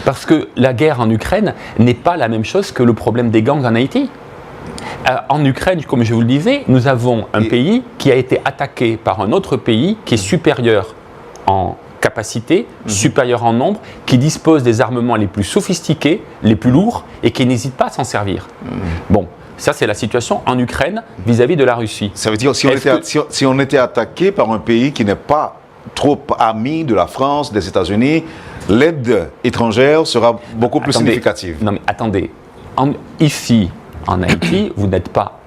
Parce que la guerre en Ukraine n'est pas la même chose que le problème des gangs en Haïti. En Ukraine, comme je vous le disais, nous avons un pays qui a été attaqué par un autre pays qui est supérieur en capacité, supérieur en nombre, qui dispose des armements les plus sophistiqués, les plus lourds, et qui n'hésite pas à s'en servir. Bon, ça c'est la situation en Ukraine vis-à-vis de la Russie. Ça veut dire si on était attaqué par un pays qui n'est pas trop ami de la France, des États-Unis, l'aide étrangère sera beaucoup plus significative. Non mais attendez, ici en Haïti,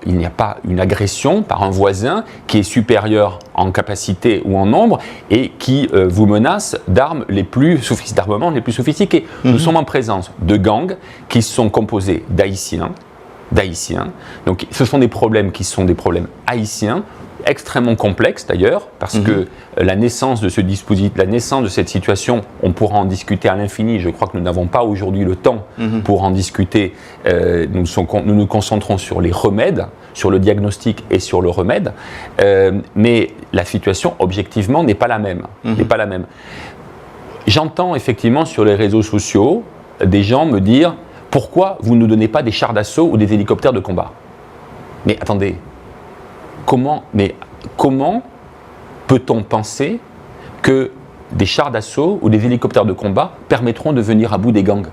il n'y a pas une agression par un voisin qui est supérieur en capacité ou en nombre et qui vous menace d'armements les plus sophistiqués. Nous sommes en présence de gangs qui sont composés d'Haïtiens. Donc ce sont des problèmes qui sont des problèmes haïtiens, extrêmement complexe d'ailleurs, parce que la naissance de ce dispositif, la naissance de cette situation, on pourra en discuter à l'infini. Je crois que nous n'avons pas aujourd'hui le temps pour en discuter. Nous nous concentrons sur les remèdes, sur le diagnostic et sur le remède, mais la situation objectivement n'est pas la même. J'entends effectivement sur les réseaux sociaux des gens me dire « Pourquoi vous ne nous donnez pas des chars d'assaut ou des hélicoptères de combat ?» Mais attendez, comment peut-on penser que des chars d'assaut ou des hélicoptères de combat permettront de venir à bout des gangs?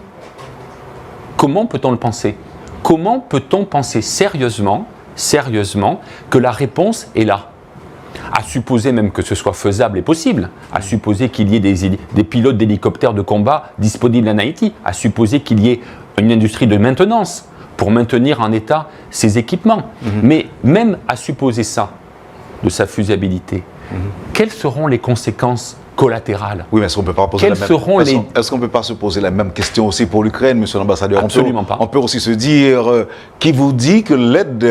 Comment peut-on le penser? Comment peut-on penser sérieusement que la réponse est là? À supposer même que ce soit faisable et possible, à supposer qu'il y ait des pilotes d'hélicoptères de combat disponibles en Haïti, à supposer qu'il y ait une industrie de maintenance pour maintenir en état ces équipements. Mais même à supposer ça, de sa faisabilité, quelles seront les conséquences collatérales? Oui, mais est-ce qu'on peut pas poser est-ce qu'on peut pas se poser la même question aussi pour l'Ukraine, monsieur l'ambassadeur? Absolument pas. On peut aussi se dire, qui vous dit que l'aide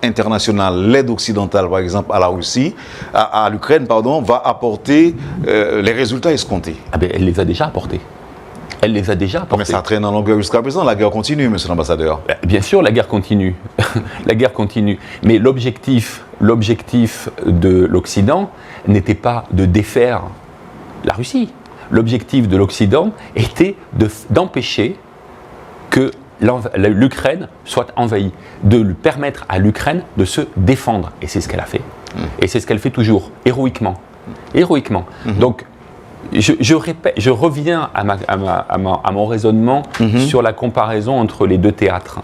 internationale, l'aide occidentale, par exemple, à la Russie, à l'Ukraine, pardon, va apporter les résultats escomptés? Ah ben, elle les a déjà apportés. Elle les a déjà apportés. Mais ça traîne en longueur jusqu'à présent, la guerre continue, monsieur l'ambassadeur. Bien sûr, la guerre continue. La guerre continue. Mais l'objectif de l'Occident n'était pas de défaire la Russie. L'objectif de l'Occident était d'empêcher que l'Ukraine soit envahie, de lui permettre à l'Ukraine de se défendre. Et c'est ce qu'elle a fait. Et c'est ce qu'elle fait toujours, héroïquement. Héroïquement. Donc, je répète, je reviens à mon raisonnement sur la comparaison entre les deux théâtres.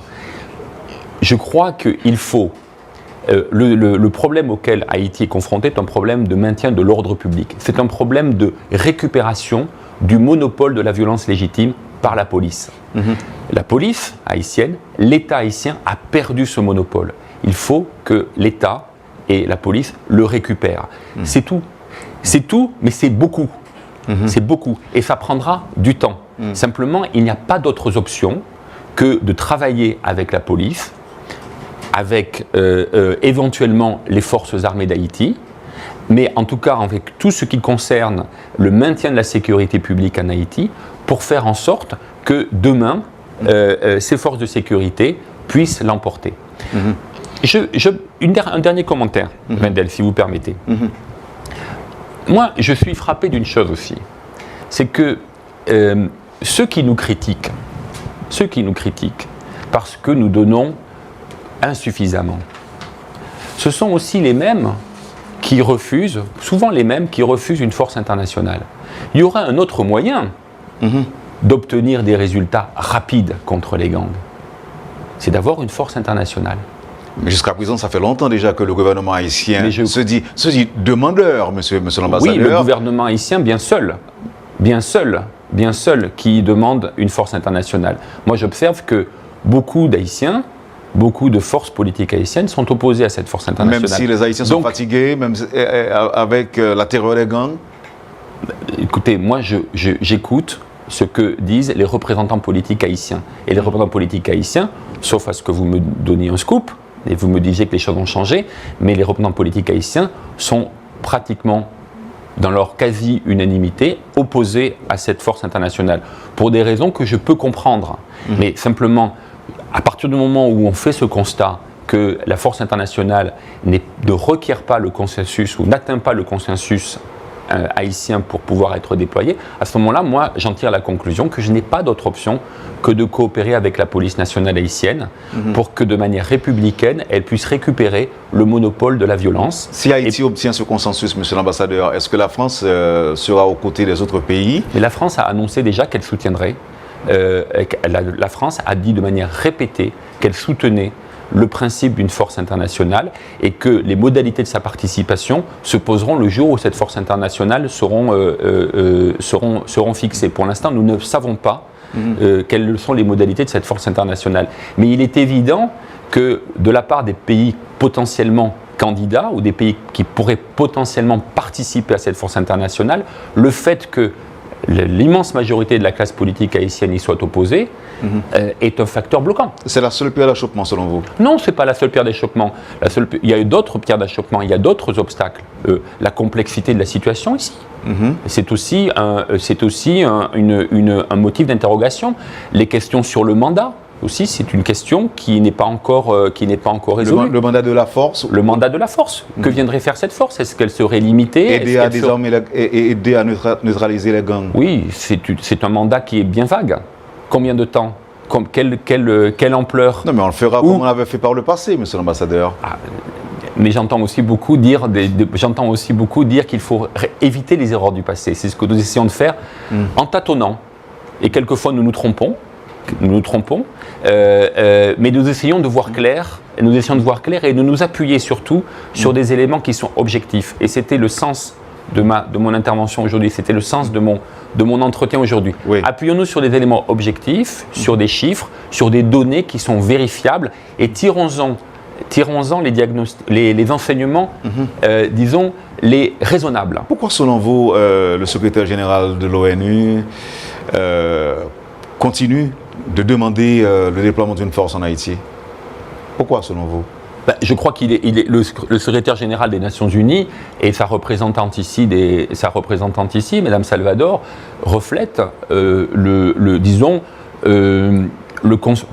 Je crois qu'il faut... le problème auquel Haïti est confronté est un problème de maintien de l'ordre public. C'est un problème de récupération du monopole de la violence légitime par la police. La police haïtienne, l'État haïtien a perdu ce monopole. Il faut que l'État et la police le récupèrent. C'est tout. C'est tout, mais c'est beaucoup. C'est beaucoup. Et ça prendra du temps. Simplement, il n'y a pas d'autres options que de travailler avec la police, avec éventuellement les forces armées d'Haïti, mais en tout cas avec tout ce qui concerne le maintien de la sécurité publique en Haïti, pour faire en sorte que demain, ces forces de sécurité puissent l'emporter. Un dernier commentaire, Wendel, si vous permettez. Moi, je suis frappé d'une chose aussi, c'est que ceux qui nous critiquent, parce que nous donnons insuffisamment, ce sont aussi les mêmes qui refusent, souvent les mêmes qui refusent une force internationale. Il y aura un autre moyen d'obtenir des résultats rapides contre les gangs, c'est d'avoir une force internationale. Mais jusqu'à présent, ça fait longtemps déjà que le gouvernement haïtien se dit demandeur, monsieur l'ambassadeur. Oui, le gouvernement haïtien, bien seul, qui demande une force internationale. Moi, j'observe que beaucoup d'Haïtiens, beaucoup de forces politiques haïtiennes sont opposées à cette force internationale. Même si les Haïtiens sont fatigués, même avec la terreur des gangs? Écoutez, moi, j'écoute ce que disent les représentants politiques haïtiens. Et les représentants politiques haïtiens, sauf à ce que vous me donniez un scoop, et vous me disiez que les choses ont changé, mais les représentants politiques haïtiens sont pratiquement, dans leur quasi-unanimité, opposés à cette force internationale, pour des raisons que je peux comprendre. Mais simplement, à partir du moment où on fait ce constat que la force internationale ne requiert pas le consensus ou n'atteint pas le consensus haïtien pour pouvoir être déployée, à ce moment-là, moi, j'en tire la conclusion que je n'ai pas d'autre option que de coopérer avec la police nationale haïtienne pour que de manière républicaine, elle puisse récupérer le monopole de la violence. Si Haïti obtient ce consensus, monsieur l'ambassadeur, est-ce que la France sera aux côtés des autres pays? Mais la France a annoncé déjà qu'elle soutiendrait. La France a dit de manière répétée qu'elle soutenait le principe d'une force internationale et que les modalités de sa participation se poseront le jour où cette force internationale seront fixées. Pour l'instant, nous ne savons pas quelles sont les modalités de cette force internationale. Mais il est évident que de la part des pays potentiellement candidats ou des pays qui pourraient potentiellement participer à cette force internationale, le fait que l'immense majorité de la classe politique haïtienne y soit opposée est un facteur bloquant. C'est la seule pierre d'achoppement selon vous? Non, ce n'est pas la seule pierre d'achoppement. Il y a eu d'autres pierres d'achoppement, il y a d'autres obstacles. La complexité de la situation ici. C'est aussi un motif d'interrogation. Les questions sur le mandat aussi, c'est une question qui n'est pas encore résolue. Le mandat de la force? Le mandat de la force. Que viendrait faire cette force? Est-ce qu'elle serait limitée? Aider à neutraliser les gangs? Oui, c'est un mandat qui est bien vague. Combien de temps? Quelle ampleur? Non, mais on le fera comme on l'avait fait par le passé, monsieur l'ambassadeur. Mais j'entends aussi beaucoup dire qu'il faut éviter les erreurs du passé. C'est ce que nous essayons de faire en tâtonnant. Et quelquefois nous nous trompons, mais nous essayons de voir clair. Et de nous appuyer surtout sur des éléments qui sont objectifs. Et c'était le sens de mon intervention aujourd'hui, c'était le sens de mon entretien aujourd'hui. Oui. Appuyons-nous sur des éléments objectifs, sur des chiffres, sur des données qui sont vérifiables et tirons-en les enseignements, disons, les raisonnables. Pourquoi, selon vous, le secrétaire général de l'ONU continue de demander le déploiement d'une force en Haïti? Pourquoi, selon vous? Je crois qu'il est le secrétaire général des Nations Unies et sa représentante ici, Mme Salvador, reflète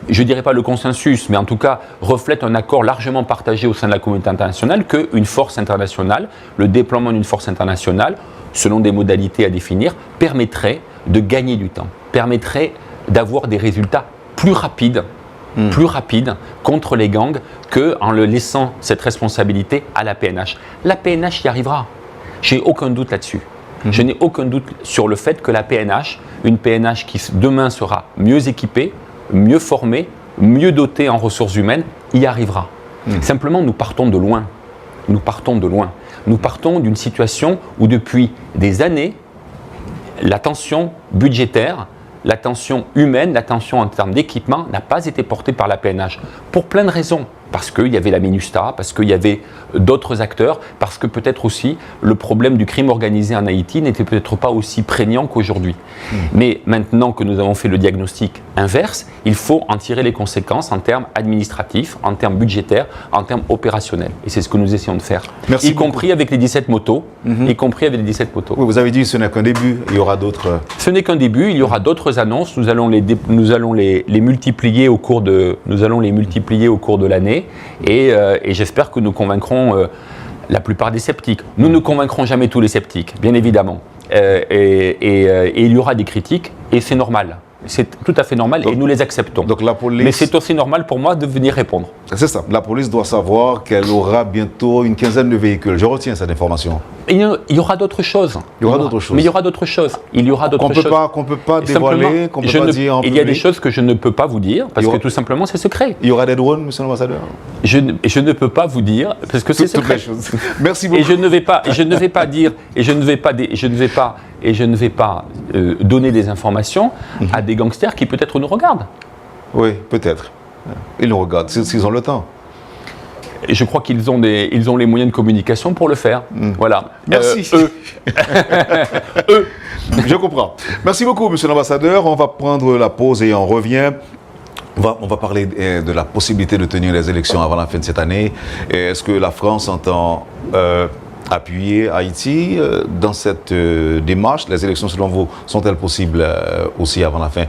je dirais pas le consensus, mais en tout cas reflète un accord largement partagé au sein de la communauté internationale qu'une force internationale, le déploiement d'une force internationale, selon des modalités à définir, permettrait de gagner du temps, permettrait d'avoir des résultats plus rapides contre les gangs qu'en le laissant cette responsabilité à la PNH. La PNH y arrivera. J'ai aucun doute là-dessus. Je n'ai aucun doute sur le fait que la PNH, une PNH qui demain sera mieux équipée, mieux formée, mieux dotée en ressources humaines, y arrivera. Simplement, nous partons de loin. Nous partons d'une situation où depuis des années, la tension budgétaire, la tension humaine, la tension en termes d'équipement n'a pas été portée par la PNH. Pour plein de raisons. Parce qu'il y avait la MINUSTAH, parce qu'il y avait d'autres acteurs, parce que peut-être aussi le problème du crime organisé en Haïti n'était peut-être pas aussi prégnant qu'aujourd'hui. Mais maintenant que nous avons fait le diagnostic inverse, il faut en tirer les conséquences en termes administratifs, en termes budgétaires, en termes opérationnels. Et c'est ce que nous essayons de faire. Merci y compris avec les 17 motos. Oui, vous avez dit que ce n'est qu'un début, il y aura d'autres... Ce n'est qu'un début, il y aura d'autres annonces. Nous allons les multiplier au cours de l'année. Et j'espère que nous convaincrons la plupart des sceptiques. Nous ne convaincrons jamais tous les sceptiques, bien évidemment. Et il y aura des critiques, et c'est normal. C'est tout à fait normal, et nous les acceptons. Donc la police... Mais c'est aussi normal pour moi de venir répondre. C'est ça. La police doit savoir qu'elle aura bientôt une quinzaine de véhicules. Je retiens cette information. Il y aura d'autres choses. Mais il y aura d'autres choses. Qu'on ne peut pas dévoiler, qu'on ne peut pas dire en public. Il y a des choses que je ne peux pas vous dire, parce que tout simplement c'est secret. Il y aura des drones, monsieur l'ambassadeur? Je ne peux pas vous dire, parce que c'est secret. Toutes les choses. Merci beaucoup. Et je ne vais pas dire, et je ne vais pas donner des informations à des gangsters qui peut-être nous regardent. Oui, peut-être. Ils nous regardent, s'ils ont le temps. Et je crois qu'ils ont les moyens de communication pour le faire. Voilà. Merci. Je comprends. Merci beaucoup, monsieur l'ambassadeur. On va prendre la pause et on revient. On va parler de la possibilité de tenir les élections avant la fin de cette année. Est-ce que la France entend appuyer Haïti dans cette démarche? Les élections, selon vous, sont-elles possibles aussi avant la fin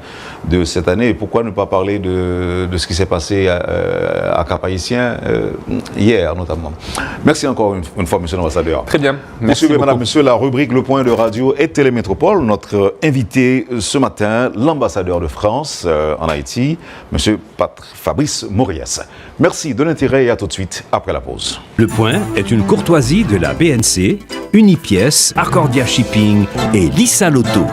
de cette année? Et pourquoi ne pas parler de ce qui s'est passé à Cap-Haïtien hier, notamment? Merci encore une fois, monsieur l'ambassadeur. Très bien. Merci beaucoup. Madame, monsieur, la rubrique Le Point de Radio et Télémétropole. Notre invité ce matin, l'ambassadeur de France en Haïti, monsieur Fabrice Moriès. Merci de l'intérêt et à tout de suite après la pause. Le Point est une courtoisie de la BNC, Unipièce, Arcordia Shipping et Lissa Lotto.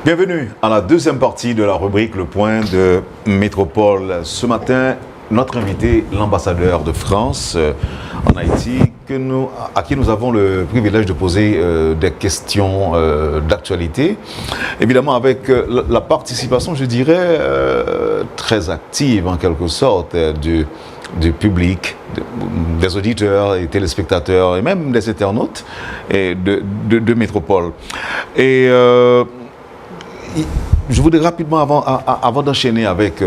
Bienvenue à la deuxième partie de la rubrique Le Point de Métropole. Ce matin, notre invité, l'ambassadeur de France en Haïti, à qui nous avons le privilège de poser des questions d'actualité. Évidemment, avec la participation, je dirais, très active en quelque sorte du public, des auditeurs et téléspectateurs et même des internautes de Métropole. Et je voudrais rapidement, avant d'enchaîner avec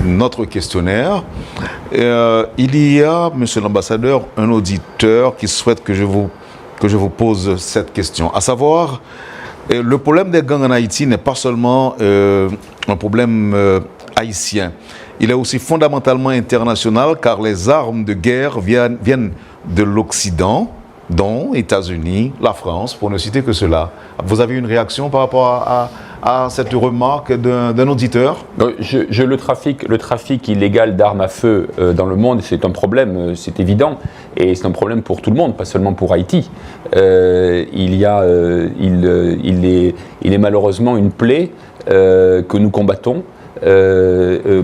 notre questionnaire, il y a, monsieur l'ambassadeur, un auditeur qui souhaite que je vous pose cette question, à savoir, le problème des gangs en Haïti n'est pas seulement un problème haïtien, il est aussi fondamentalement international, car les armes de guerre viennent de l'Occident, dont États-Unis, la France, pour ne citer que cela. Vous avez une réaction par rapport à cette remarque d'un auditeur. Le trafic illégal d'armes à feu dans le monde, c'est un problème, c'est évident, et c'est un problème pour tout le monde, pas seulement pour Haïti. Il est malheureusement une plaie que nous combattons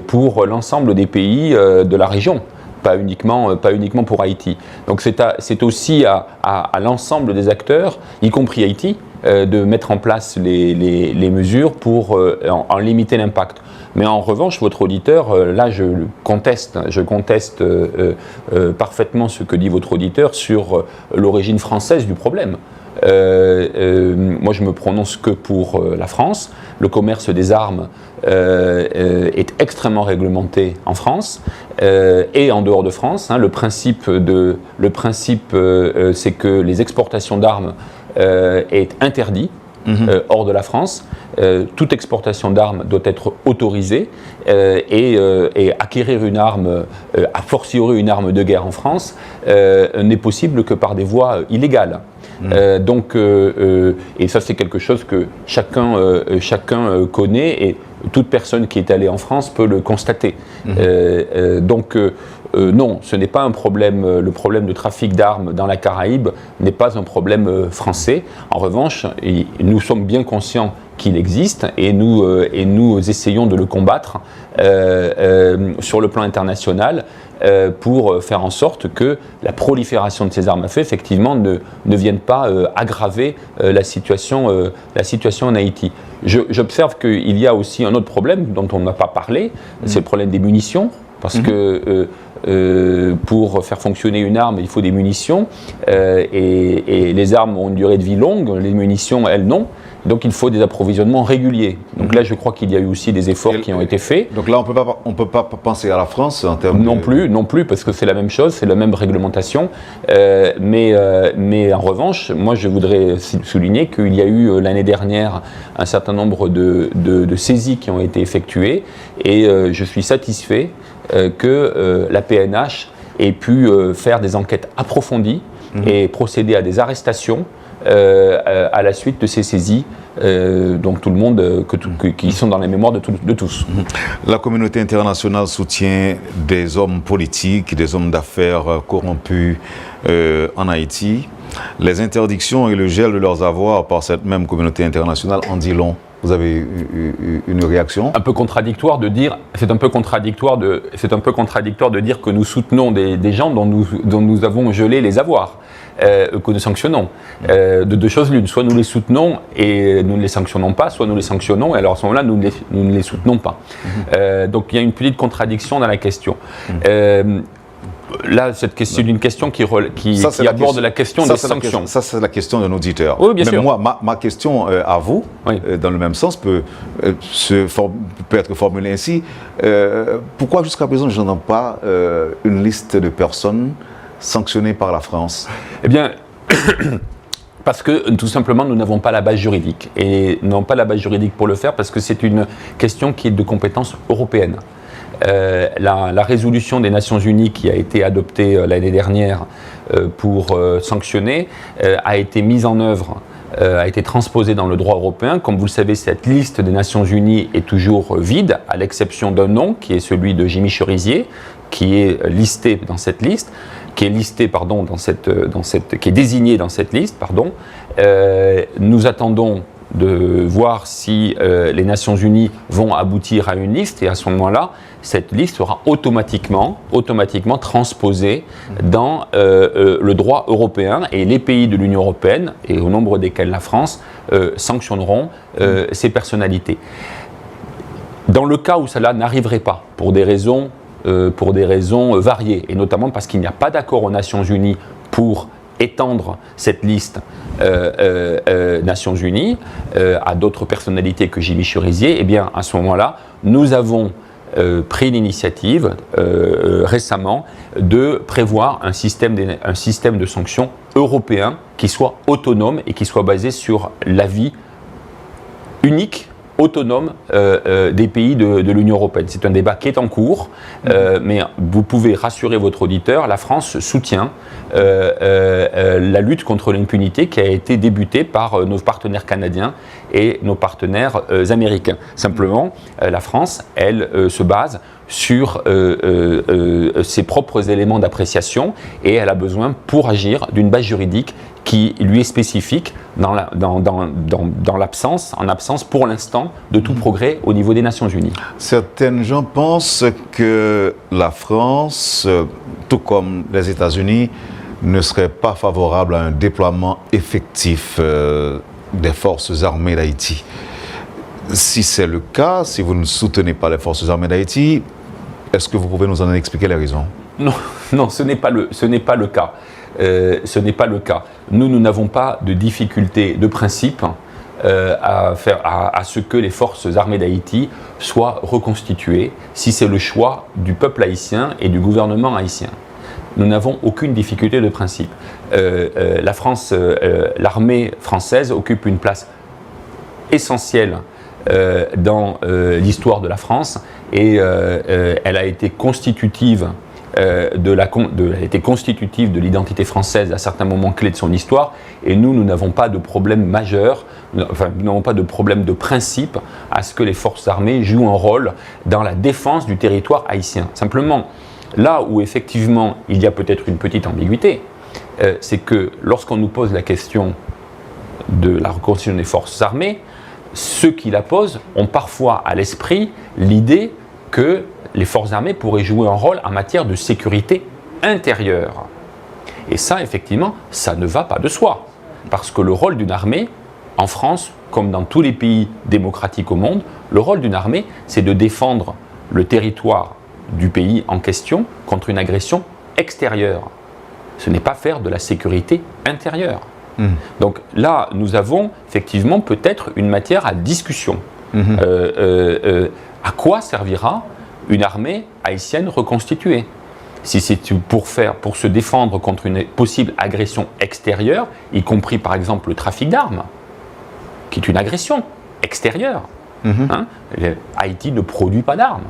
pour l'ensemble des pays de la région. Pas uniquement pour Haïti. Donc c'est aussi à l'ensemble des acteurs, y compris Haïti, de mettre en place les mesures pour en limiter l'impact. Mais en revanche, votre auditeur, là je conteste parfaitement ce que dit votre auditeur sur l'origine française du problème. Moi je me prononce que pour la France. Le commerce des armes est extrêmement réglementé en France et en dehors de France. Le principe, c'est que les exportations d'armes est interdit hors de la France. Toute exportation d'armes doit être autorisée et acquérir une arme, a fortiori une arme de guerre en France, n'est possible que par des voies illégales. Et ça c'est quelque chose que chacun connaît et toute personne qui est allée en France peut le constater. Non, ce n'est pas un problème, le problème de trafic d'armes dans la Caraïbe n'est pas un problème français. En revanche, nous sommes bien conscients qu'il existe et nous essayons de le combattre sur le plan international pour faire en sorte que la prolifération de ces armes à feu effectivement ne vienne pas aggraver la situation en Haïti. J'observe qu'il y a aussi un autre problème dont on n'a pas parlé, c'est le problème des munitions, parce que pour faire fonctionner une arme, il faut des munitions, et les armes ont une durée de vie longue, les munitions, elles, non. Donc il faut des approvisionnements réguliers. Donc là, je crois qu'il y a eu aussi des efforts qui ont été faits. Donc là, on peut pas penser à la France en termes non plus, parce que c'est la même chose, c'est la même réglementation. Mais en revanche, moi, je voudrais souligner qu'il y a eu l'année dernière un certain nombre de saisies qui ont été effectuées, et je suis satisfait que la PNH ait pu faire des enquêtes approfondies et procéder à des arrestations à la suite de ces saisies, donc tout le monde, qui sont dans les mémoires de tous. La communauté internationale soutient des hommes politiques, des hommes d'affaires corrompus en Haïti. Les interdictions et le gel de leurs avoirs par cette même communauté internationale en dit long. Vous avez eu une réaction? Un peu contradictoire de dire, c'est un peu contradictoire de dire que nous soutenons des gens dont nous avons gelé les avoirs. Que nous sanctionnons. De deux choses l'une, soit nous les soutenons et nous ne les sanctionnons pas, soit nous les sanctionnons et alors à ce moment-là nous ne les soutenons pas. Donc il y a une petite contradiction dans la question. Là, c'est une question qui aborde la question des sanctions. Ça, c'est la question d'un auditeur. Oui, bien sûr. Moi, ma question à vous, dans le même sens, peut être formulée ainsi. Pourquoi jusqu'à présent, je n'entends pas une liste de personnes sanctionnées par la France? Eh bien, parce que tout simplement, nous n'avons pas la base juridique. Et nous n'avons pas la base juridique pour le faire parce que c'est une question qui est de compétence européenne. La résolution des Nations Unies qui a été adoptée l'année dernière pour sanctionner a été mise en œuvre, a été transposée dans le droit européen. Comme vous le savez, cette liste des Nations Unies est toujours vide, à l'exception d'un nom qui est celui de Jimmy Cherizier, qui est listé dans cette liste, qui est désigné dans cette liste, pardon. Nous attendons de voir si les Nations Unies vont aboutir à une liste, et à ce moment-là, cette liste sera automatiquement transposée dans le droit européen, et les pays de l'Union européenne, et au nombre desquels la France, sanctionneront ces personnalités. Dans le cas où cela n'arriverait pas, pour des raisons variées, et notamment parce qu'il n'y a pas d'accord aux Nations Unies pour étendre cette liste Nations Unies à d'autres personnalités que Jimmy Cherizier, eh bien à ce moment-là, nous avons pris l'initiative récemment de prévoir un système de sanctions européen qui soit autonome et qui soit basé sur l'avis unique autonome des pays de l'Union européenne. C'est un débat qui est en cours, mais vous pouvez rassurer votre auditeur, la France soutient la lutte contre l'impunité qui a été débutée par nos partenaires canadiens et nos partenaires américains. Simplement, la France, elle, se base sur ses propres éléments d'appréciation et elle a besoin, pour agir, d'une base juridique qui lui est spécifique en absence pour l'instant de tout progrès au niveau des Nations Unies. Certains gens pensent que la France, tout comme les États-Unis, ne serait pas favorable à un déploiement effectif des forces armées d'Haïti. Si c'est le cas, si vous ne soutenez pas les forces armées d'Haïti, est-ce que vous pouvez nous en expliquer les raisons? Non, ce n'est pas le cas. Ce n'est pas le cas. Nous n'avons pas de difficulté de principe à ce que les forces armées d'Haïti soient reconstituées, si c'est le choix du peuple haïtien et du gouvernement haïtien. Nous n'avons aucune difficulté de principe. L'armée française occupe une place essentielle dans l'histoire de la France et elle a été constitutive de l'identité française à certains moments clés de son histoire, et nous n'avons pas de problème majeur, nous n'avons pas de problème de principe à ce que les forces armées jouent un rôle dans la défense du territoire haïtien. Simplement, là où effectivement il y a peut-être une petite ambiguïté, c'est que lorsqu'on nous pose la question de la reconstitution des forces armées, ceux qui la posent ont parfois à l'esprit l'idée que les forces armées pourraient jouer un rôle en matière de sécurité intérieure. Et ça, effectivement, ça ne va pas de soi. Parce que le rôle d'une armée, en France, comme dans tous les pays démocratiques au monde, le rôle d'une armée, c'est de défendre le territoire du pays en question contre une agression extérieure. Ce n'est pas faire de la sécurité intérieure. Donc là, nous avons effectivement peut-être une matière à discussion. À quoi servira une armée haïtienne reconstituée? Si c'est pour se défendre contre une possible agression extérieure, y compris par exemple le trafic d'armes, qui est une agression extérieure. Haïti ne produit pas d'armes.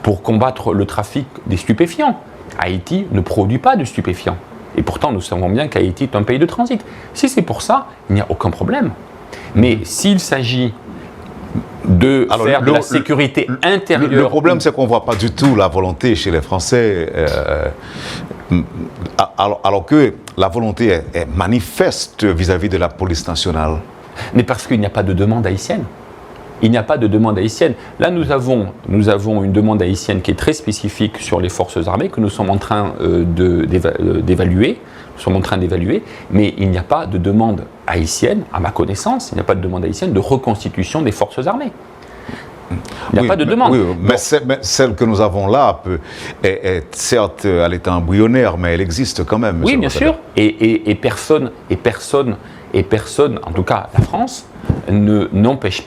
Pour combattre le trafic des stupéfiants, Haïti ne produit pas de stupéfiants. Et pourtant, nous savons bien qu'Haïti est un pays de transit. Si c'est pour ça, il n'y a aucun problème. Mais s'il s'agit de faire de la sécurité intérieure... Le problème, c'est qu'on ne voit pas du tout la volonté chez les Français, alors que la volonté est manifeste vis-à-vis de la police nationale. Mais parce qu'il n'y a pas de demande haïtienne. Il n'y a pas de demande haïtienne. Là, nous avons une demande haïtienne qui est très spécifique sur les forces armées, que nous sommes en train d'évaluer. Nous sommes en train d'évaluer, mais il n'y a pas de demande haïtienne, à ma connaissance, il n'y a pas de demande haïtienne de reconstitution des forces armées. Il n'y a pas de demande. Oui, mais celle que nous avons là est certes à l'état embryonnaire, mais elle existe quand même. Oui, bien sûr. Et personne, en tout cas la France, n'empêche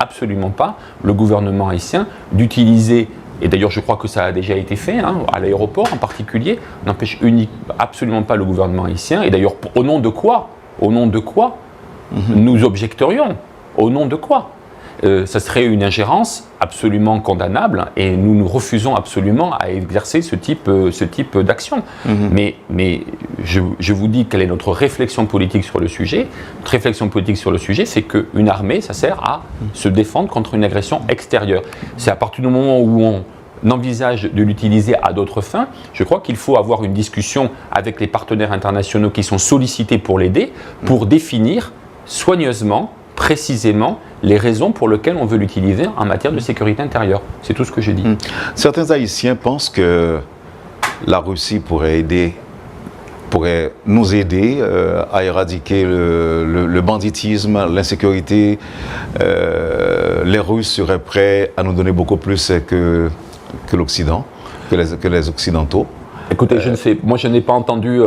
absolument pas le gouvernement haïtien d'utiliser, et d'ailleurs je crois que ça a déjà été fait, à l'aéroport en particulier, n'empêche absolument pas le gouvernement haïtien, et d'ailleurs au nom de quoi nous objecterions? Au nom de quoi? Ça serait une ingérence absolument condamnable et nous refusons absolument à exercer ce type d'action. Mais je vous dis quelle est notre réflexion politique sur le sujet. Notre réflexion politique sur le sujet, c'est qu'une armée, ça sert à se défendre contre une agression extérieure. C'est à partir du moment où on envisage de l'utiliser à d'autres fins, je crois qu'il faut avoir une discussion avec les partenaires internationaux qui sont sollicités pour l'aider, pour définir soigneusement, précisément, les raisons pour lesquelles on veut l'utiliser en matière de sécurité intérieure. C'est tout ce que j'ai dit. Certains Haïtiens pensent que la Russie pourrait nous aider à éradiquer le banditisme, l'insécurité. Les Russes seraient prêts à nous donner beaucoup plus que l'Occident, que les Occidentaux. Écoutez, je ne sais, moi je n'ai pas entendu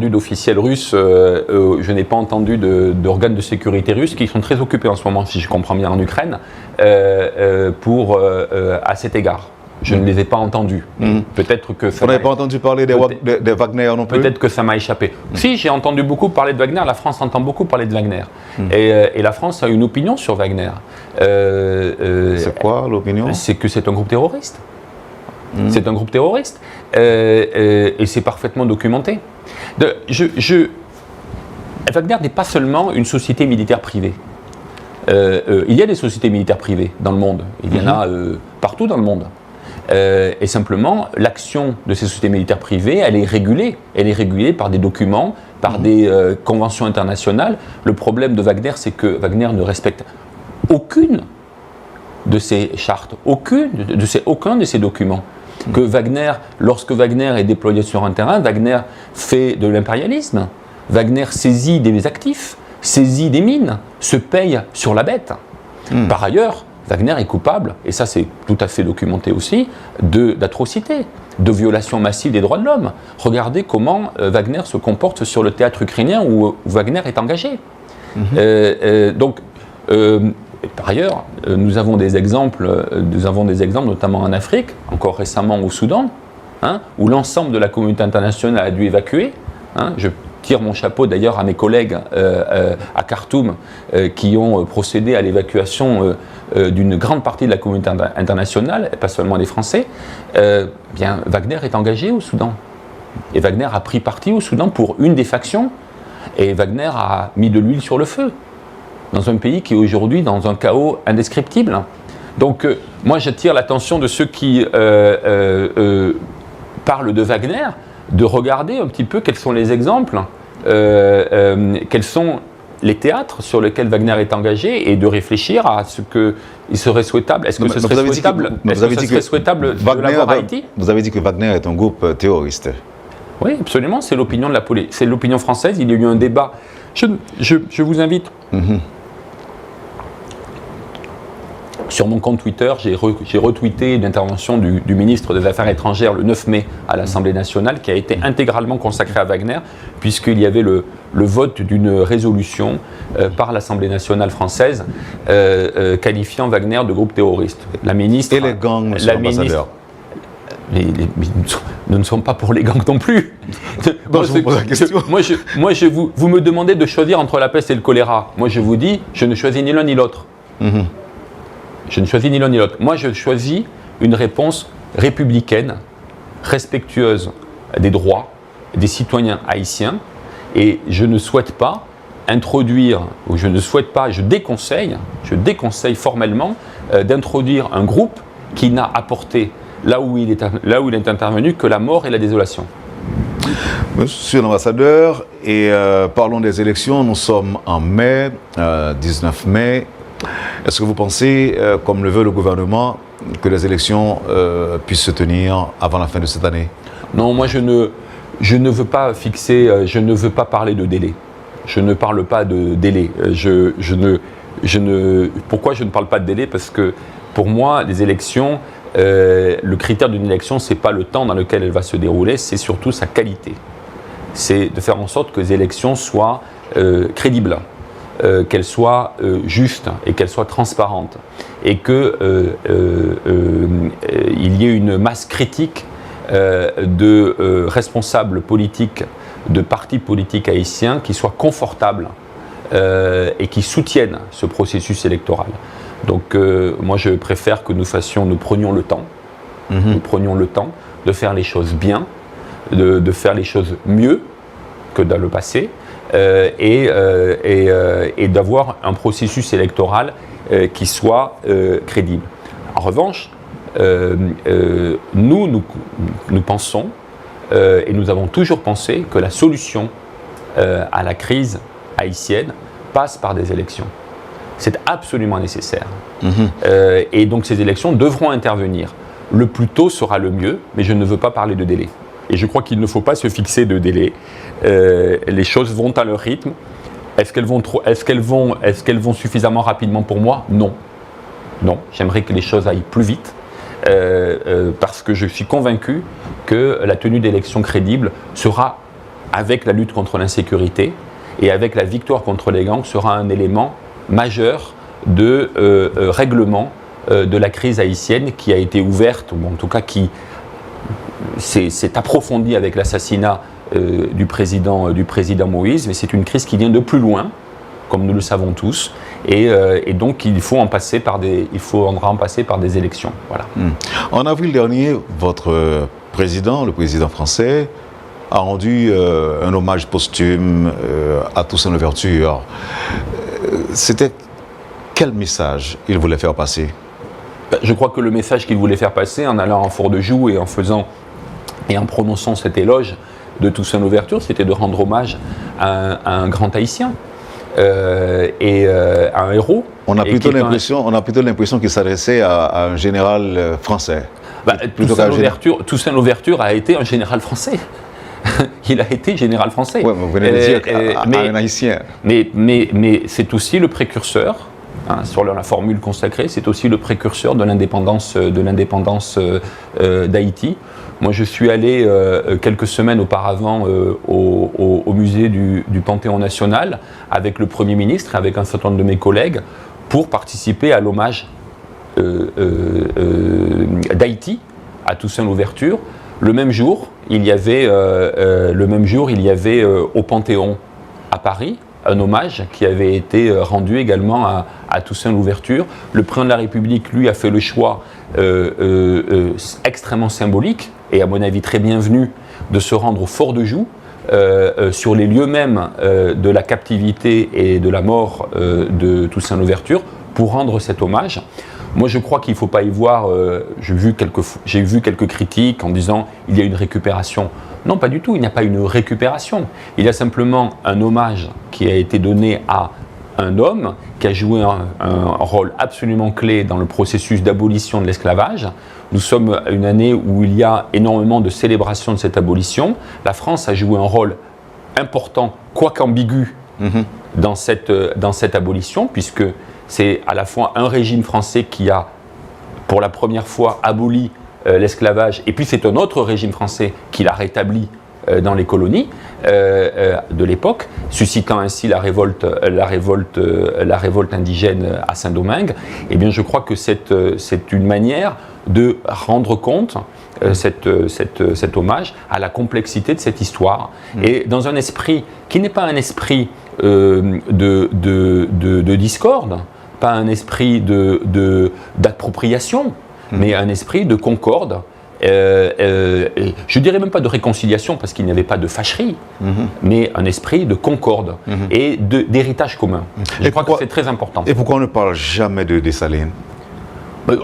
d'officiels russes, je n'ai pas entendu d'organes de sécurité russes qui sont très occupés en ce moment, si je comprends bien, en Ukraine, à cet égard. Je ne les ai pas entendus. Peut-être que ça. Vous n'avez pas entendu parler des Wagner non plus? Peut-être que ça m'a échappé. Si, j'ai entendu beaucoup parler de Wagner. La France entend beaucoup parler de Wagner. Et la France a une opinion sur Wagner. C'est quoi l'opinion? C'est que c'est un groupe terroriste. C'est un groupe terroriste. Et c'est parfaitement documenté. Wagner n'est pas seulement une société militaire privée. Il y a des sociétés militaires privées dans le monde. Il y en a partout dans le monde. Et simplement, l'action de ces sociétés militaires privées, elle est régulée. Elle est régulée par des documents, par des conventions internationales. Le problème de Wagner, c'est que Wagner ne respecte aucune de ces chartes, aucun de ces documents. Que Wagner, lorsque Wagner est déployé sur un terrain, Wagner fait de l'impérialisme. Wagner saisit des actifs, saisit des mines, se paye sur la bête. Par ailleurs, Wagner est coupable, et ça c'est tout à fait documenté aussi, d'atrocités, de violations massives des droits de l'homme. Regardez comment Wagner se comporte sur le théâtre ukrainien où Wagner est engagé. Par ailleurs, nous avons des exemples notamment en Afrique, encore récemment au Soudan, où l'ensemble de la communauté internationale a dû évacuer. Je tire mon chapeau d'ailleurs à mes collègues à Khartoum qui ont procédé à l'évacuation d'une grande partie de la communauté internationale, et pas seulement des Français. Wagner est engagé au Soudan. Et Wagner a pris parti au Soudan pour une des factions, et Wagner a mis de l'huile sur le feu, dans un pays qui est aujourd'hui dans un chaos indescriptible. Donc moi j'attire l'attention de ceux qui parlent de Wagner, de regarder un petit peu quels sont les exemples, quels sont les théâtres sur lesquels Wagner est engagé, et de réfléchir à ce qu'il serait souhaitable. Est-ce que ce serait souhaitable de l'avoir à Haïti? Vous avez dit que Wagner est un groupe terroriste. Oui, absolument, c'est l'opinion de la police, c'est l'opinion française. Il y a eu un débat. Je vous invite. Sur mon compte Twitter, j'ai retweeté une intervention du ministre des Affaires étrangères le 9 mai à l'Assemblée nationale qui a été intégralement consacrée à Wagner, puisqu'il y avait le vote d'une résolution par l'Assemblée nationale française qualifiant Wagner de groupe terroriste. La ministre, et les gangs, monsieur l'ambassadeur? Nous ne sommes pas pour les gangs non plus. Moi, je vous pose la question. Vous me demandez de choisir entre la peste et le choléra. Moi, je vous dis, je ne choisis ni l'un ni l'autre. Je ne choisis ni l'un ni l'autre. Moi, je choisis une réponse républicaine, respectueuse des droits des citoyens haïtiens, et je ne souhaite pas introduire, ou je déconseille formellement d'introduire un groupe qui n'a apporté là où il est intervenu que la mort et la désolation. Monsieur l'ambassadeur, et parlons des élections. Nous sommes en mai, 19 mai. Est-ce que vous pensez, comme le veut le gouvernement, que les élections puissent se tenir avant la fin de cette année? Non, moi je ne veux pas fixer, je ne veux pas parler de délai. Je ne parle pas de délai. Pourquoi je ne parle pas de délai? Parce que pour moi, les élections, le critère d'une élection, ce n'est pas le temps dans lequel elle va se dérouler, c'est surtout sa qualité. C'est de faire en sorte que les élections soient crédibles, qu'elles soient justes et qu'elles soient transparentes, et qu'il y ait une masse critique de responsables politiques, de partis politiques haïtiens qui soient confortables et qui soutiennent ce processus électoral. Donc moi je préfère que nous prenions le temps, nous prenions le temps de faire les choses bien, de faire les choses mieux que dans le passé, et d'avoir un processus électoral qui soit crédible. En revanche, nous pensons, et nous avons toujours pensé, que la solution à la crise haïtienne passe par des élections. C'est absolument nécessaire. Et donc ces élections devront intervenir. Le plus tôt sera le mieux, mais je ne veux pas parler de délai. Et je crois qu'il ne faut pas se fixer de délai. Les choses vont à leur rythme. Est-ce qu'elles vont suffisamment rapidement pour moi? Non. Non, j'aimerais que les choses aillent plus vite, parce que je suis convaincu que la tenue d'élections crédibles sera, avec la lutte contre l'insécurité et avec la victoire contre les gangs, sera un élément majeur de règlement de la crise haïtienne qui a été ouverte, ou en tout cas qui s'est approfondie avec l'assassinat du président Moïse, mais c'est une crise qui vient de plus loin, comme nous le savons tous, et donc il faudra en passer par des élections. Voilà. En avril dernier, votre président, le président français, a rendu un hommage posthume à Toussaint Louverture. C'était quel message il voulait faire passer? Je crois que le message qu'il voulait faire passer en allant en Fort-de-Joux et en prononçant cet éloge de Toussaint Louverture, c'était de rendre hommage à un grand Haïtien et à un héros. On a plutôt l'impression qu'il s'adressait à un général français. Toussaint Louverture a été un général français. Il a été général français. Oui, vous venez de dire un Haïtien. Mais c'est aussi le précurseur, sur la formule consacrée, c'est aussi le précurseur de l'indépendance d'Haïti. Moi, je suis allé quelques semaines auparavant au musée du Panthéon national avec le Premier ministre et avec un certain nombre de mes collègues pour participer à l'hommage d'Haïti à Toussaint Louverture. Le même jour, il y avait au Panthéon à Paris un hommage qui avait été rendu également à Toussaint Louverture. Le président de la République, lui, a fait le choix extrêmement symbolique et à mon avis très bienvenu de se rendre au Fort-de-Joux, sur les lieux mêmes de la captivité et de la mort de Toussaint Louverture, pour rendre cet hommage. Moi, je crois qu'il ne faut pas y voir, j'ai vu quelques critiques en disant il y a une récupération. Non, pas du tout, il n'y a pas une récupération. Il y a simplement un hommage qui a été donné à un homme qui a joué un rôle absolument clé dans le processus d'abolition de l'esclavage. Nous sommes à une année où il y a énormément de célébrations de cette abolition. La France a joué un rôle important, quoique ambigu, dans cette abolition, puisque c'est à la fois un régime français qui a, pour la première fois, aboli l'esclavage, et puis c'est un autre régime français qui l'a rétabli dans les colonies de l'époque, suscitant ainsi la révolte indigène à Saint-Domingue. Eh bien, je crois que c'est une manière de rendre compte cet hommage à la complexité de cette histoire, et dans un esprit qui n'est pas un esprit de discorde, pas un esprit d'appropriation, mais un esprit de concorde. Je dirais même pas de réconciliation parce qu'il n'y avait pas de fâcherie, mais un esprit de concorde et d'héritage commun. Je crois que c'est très important. Et pourquoi on ne parle jamais de Dessalines?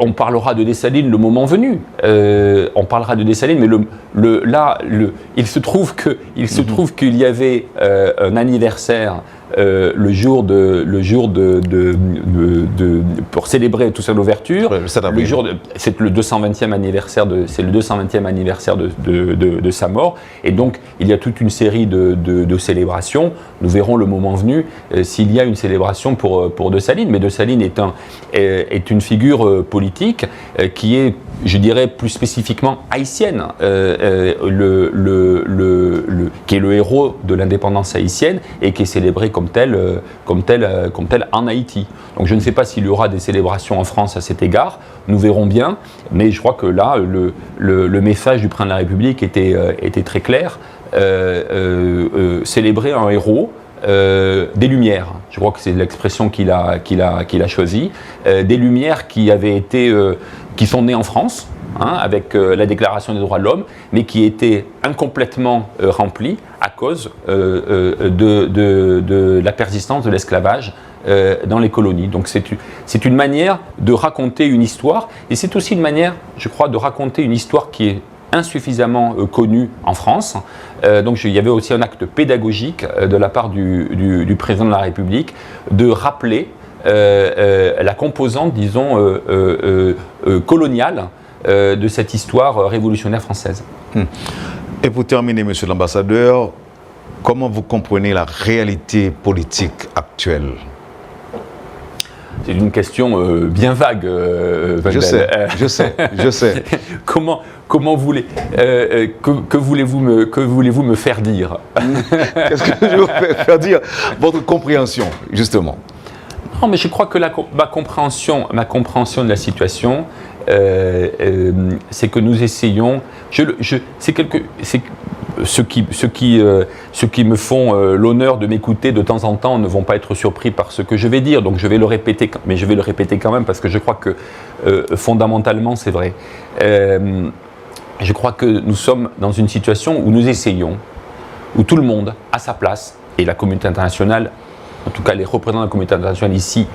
On parlera de Dessalines le moment venu. On parlera de Dessalines, mais il se trouve qu'il y avait un anniversaire pour célébrer Toussaint Louverture. C'est le 220e anniversaire de sa mort, et donc il y a toute une série de célébrations. Nous verrons le moment venu s'il y a une célébration pour Dessalines. Mais Dessalines est une figure politique qui est, je dirais, plus spécifiquement haïtienne, qui est le héros de l'indépendance haïtienne et qui est célébré comme tel en Haïti. Donc je ne sais pas s'il y aura des célébrations en France à cet égard, nous verrons bien, mais je crois que là, le message du président de la République était très clair, célébrer un héros des Lumières. Je crois que c'est l'expression qu'il a choisie, des Lumières qui sont nées en France, avec la Déclaration des droits de l'homme, mais qui étaient incomplètement remplies à cause de la persistance de l'esclavage dans les colonies. Donc c'est une manière de raconter une histoire, et c'est aussi une manière, je crois, de raconter une histoire qui est insuffisamment connue en France. Donc il y avait aussi un acte pédagogique de la part du président de la République de rappeler la composante, disons, coloniale de cette histoire révolutionnaire française. Et pour terminer, monsieur l'ambassadeur, comment vous comprenez la réalité politique actuelle? C'est une question bien vague. Je sais. Comment voulez, que voulez-vous me faire dire? Qu'est-ce que je veux faire dire? Votre compréhension, justement. Non, mais je crois que ma compréhension de la situation, c'est que nous essayons. Ceux qui me font l'honneur de m'écouter de temps en temps ne vont pas être surpris par ce que je vais dire, donc je vais le répéter, mais je vais le répéter quand même parce que je crois que fondamentalement c'est vrai. Je crois que nous sommes dans une situation où nous essayons, où tout le monde a sa place, et la communauté internationale, en tout cas les représentants de la communauté internationale ici,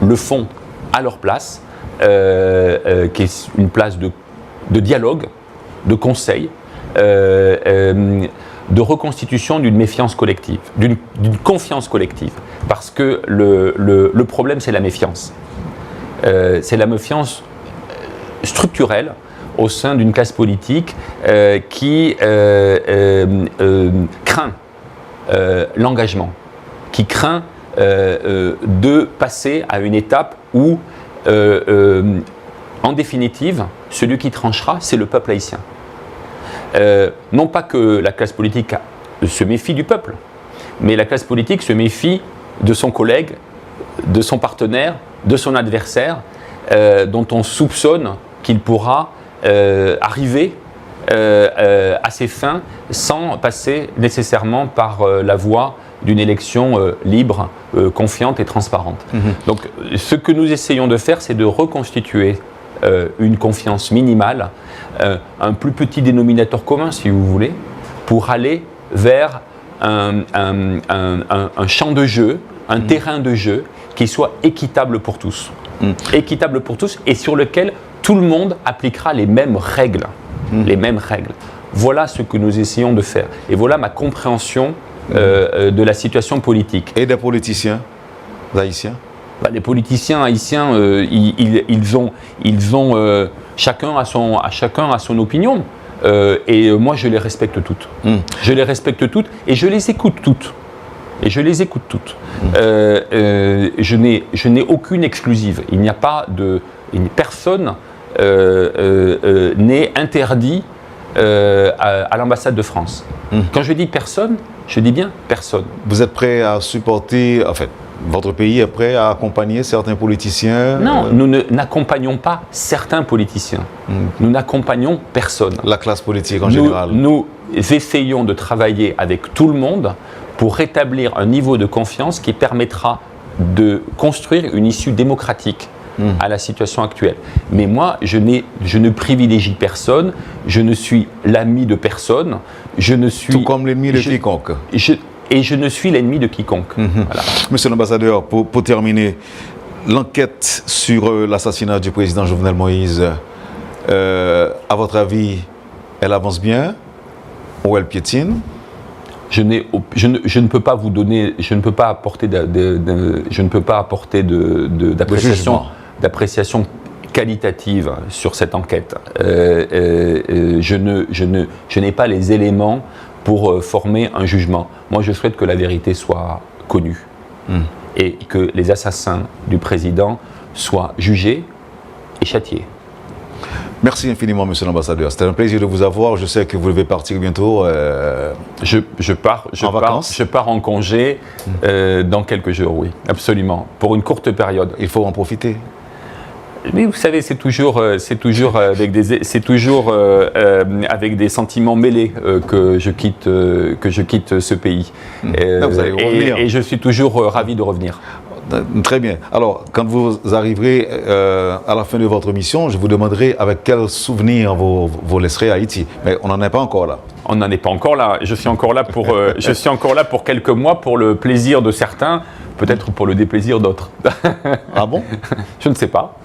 le font à leur place, qui est une place de dialogue, de conseil, de reconstitution d'une méfiance collective, d'une confiance collective. Parce que le problème, c'est la méfiance. C'est la méfiance structurelle au sein d'une classe politique qui craint l'engagement, qui craint de passer à une étape où, en définitive, celui qui tranchera, c'est le peuple haïtien. Non pas que la classe politique se méfie du peuple, mais la classe politique se méfie de son collègue, de son partenaire, de son adversaire, dont on soupçonne qu'il pourra arriver à ses fins sans passer nécessairement par la voie d'une élection libre, confiante et transparente. Donc ce que nous essayons de faire, c'est de reconstituer une confiance minimale, un plus petit dénominateur commun, si vous voulez, pour aller vers un champ de jeu, un terrain de jeu qui soit équitable pour tous. Équitable pour tous et sur lequel tout le monde appliquera les mêmes règles. Les mêmes règles. Voilà ce que nous essayons de faire. Et voilà ma compréhension de la situation politique. Et des politiciens haïtiens? Les politiciens haïtiens, ils ont chacun a son opinion. Et moi, je les respecte toutes. Je les respecte toutes et je les écoute toutes. Je n'ai aucune exclusive. Il n'y a pas de... Personne n'est interdit à l'ambassade de France. Quand je dis personne, je dis bien personne. Vous êtes prêt à supporter... En fait, votre pays est prêt à accompagner certains politiciens? Non, nous n'accompagnons pas certains politiciens. Nous n'accompagnons personne. La classe politique en général. Nous essayons de travailler avec tout le monde pour rétablir un niveau de confiance qui permettra de construire une issue démocratique à la situation actuelle. Mais moi, je ne privilégie personne, je ne suis l'ami de personne, je ne suis... Tout comme l'ennemi de quiconque. Et je ne suis l'ennemi de quiconque. Voilà. Monsieur l'ambassadeur, pour terminer, l'enquête sur l'assassinat du président Jovenel Moïse, à votre avis, elle avance bien ou elle piétine? Je ne peux pas vous donner, je ne peux pas apporter d'appréciation qualitative sur cette enquête. Je n'ai pas les éléments pour former un jugement. Moi, je souhaite que la vérité soit connue et que les assassins du président soient jugés et châtiés. Merci infiniment, monsieur l'ambassadeur. C'était un plaisir de vous avoir. Je sais que vous devez partir bientôt. Je pars en congé dans quelques jours, oui, absolument, pour une courte période. Il faut en profiter. Mais vous savez, c'est toujours avec des sentiments mêlés que je quitte ce pays. Vous allez revenir. Et je suis toujours ravi de revenir. Très bien. Alors, quand vous arriverez à la fin de votre mission, je vous demanderai avec quel souvenir vous laisserez Haïti. Mais on n'en est pas encore là. On n'en est pas encore là. Je suis encore là pour quelques mois, pour le plaisir de certains, peut-être pour le déplaisir d'autres. Ah bon? Je ne sais pas.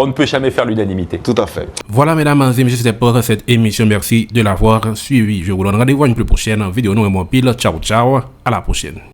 On ne peut jamais faire l'unanimité. Tout à fait. Voilà, mesdames et messieurs, c'était pour cette émission. Merci de l'avoir suivi. Je vous donne rendez-vous à une plus prochaine vidéo. Nous et mon pile. Ciao, ciao. À la prochaine.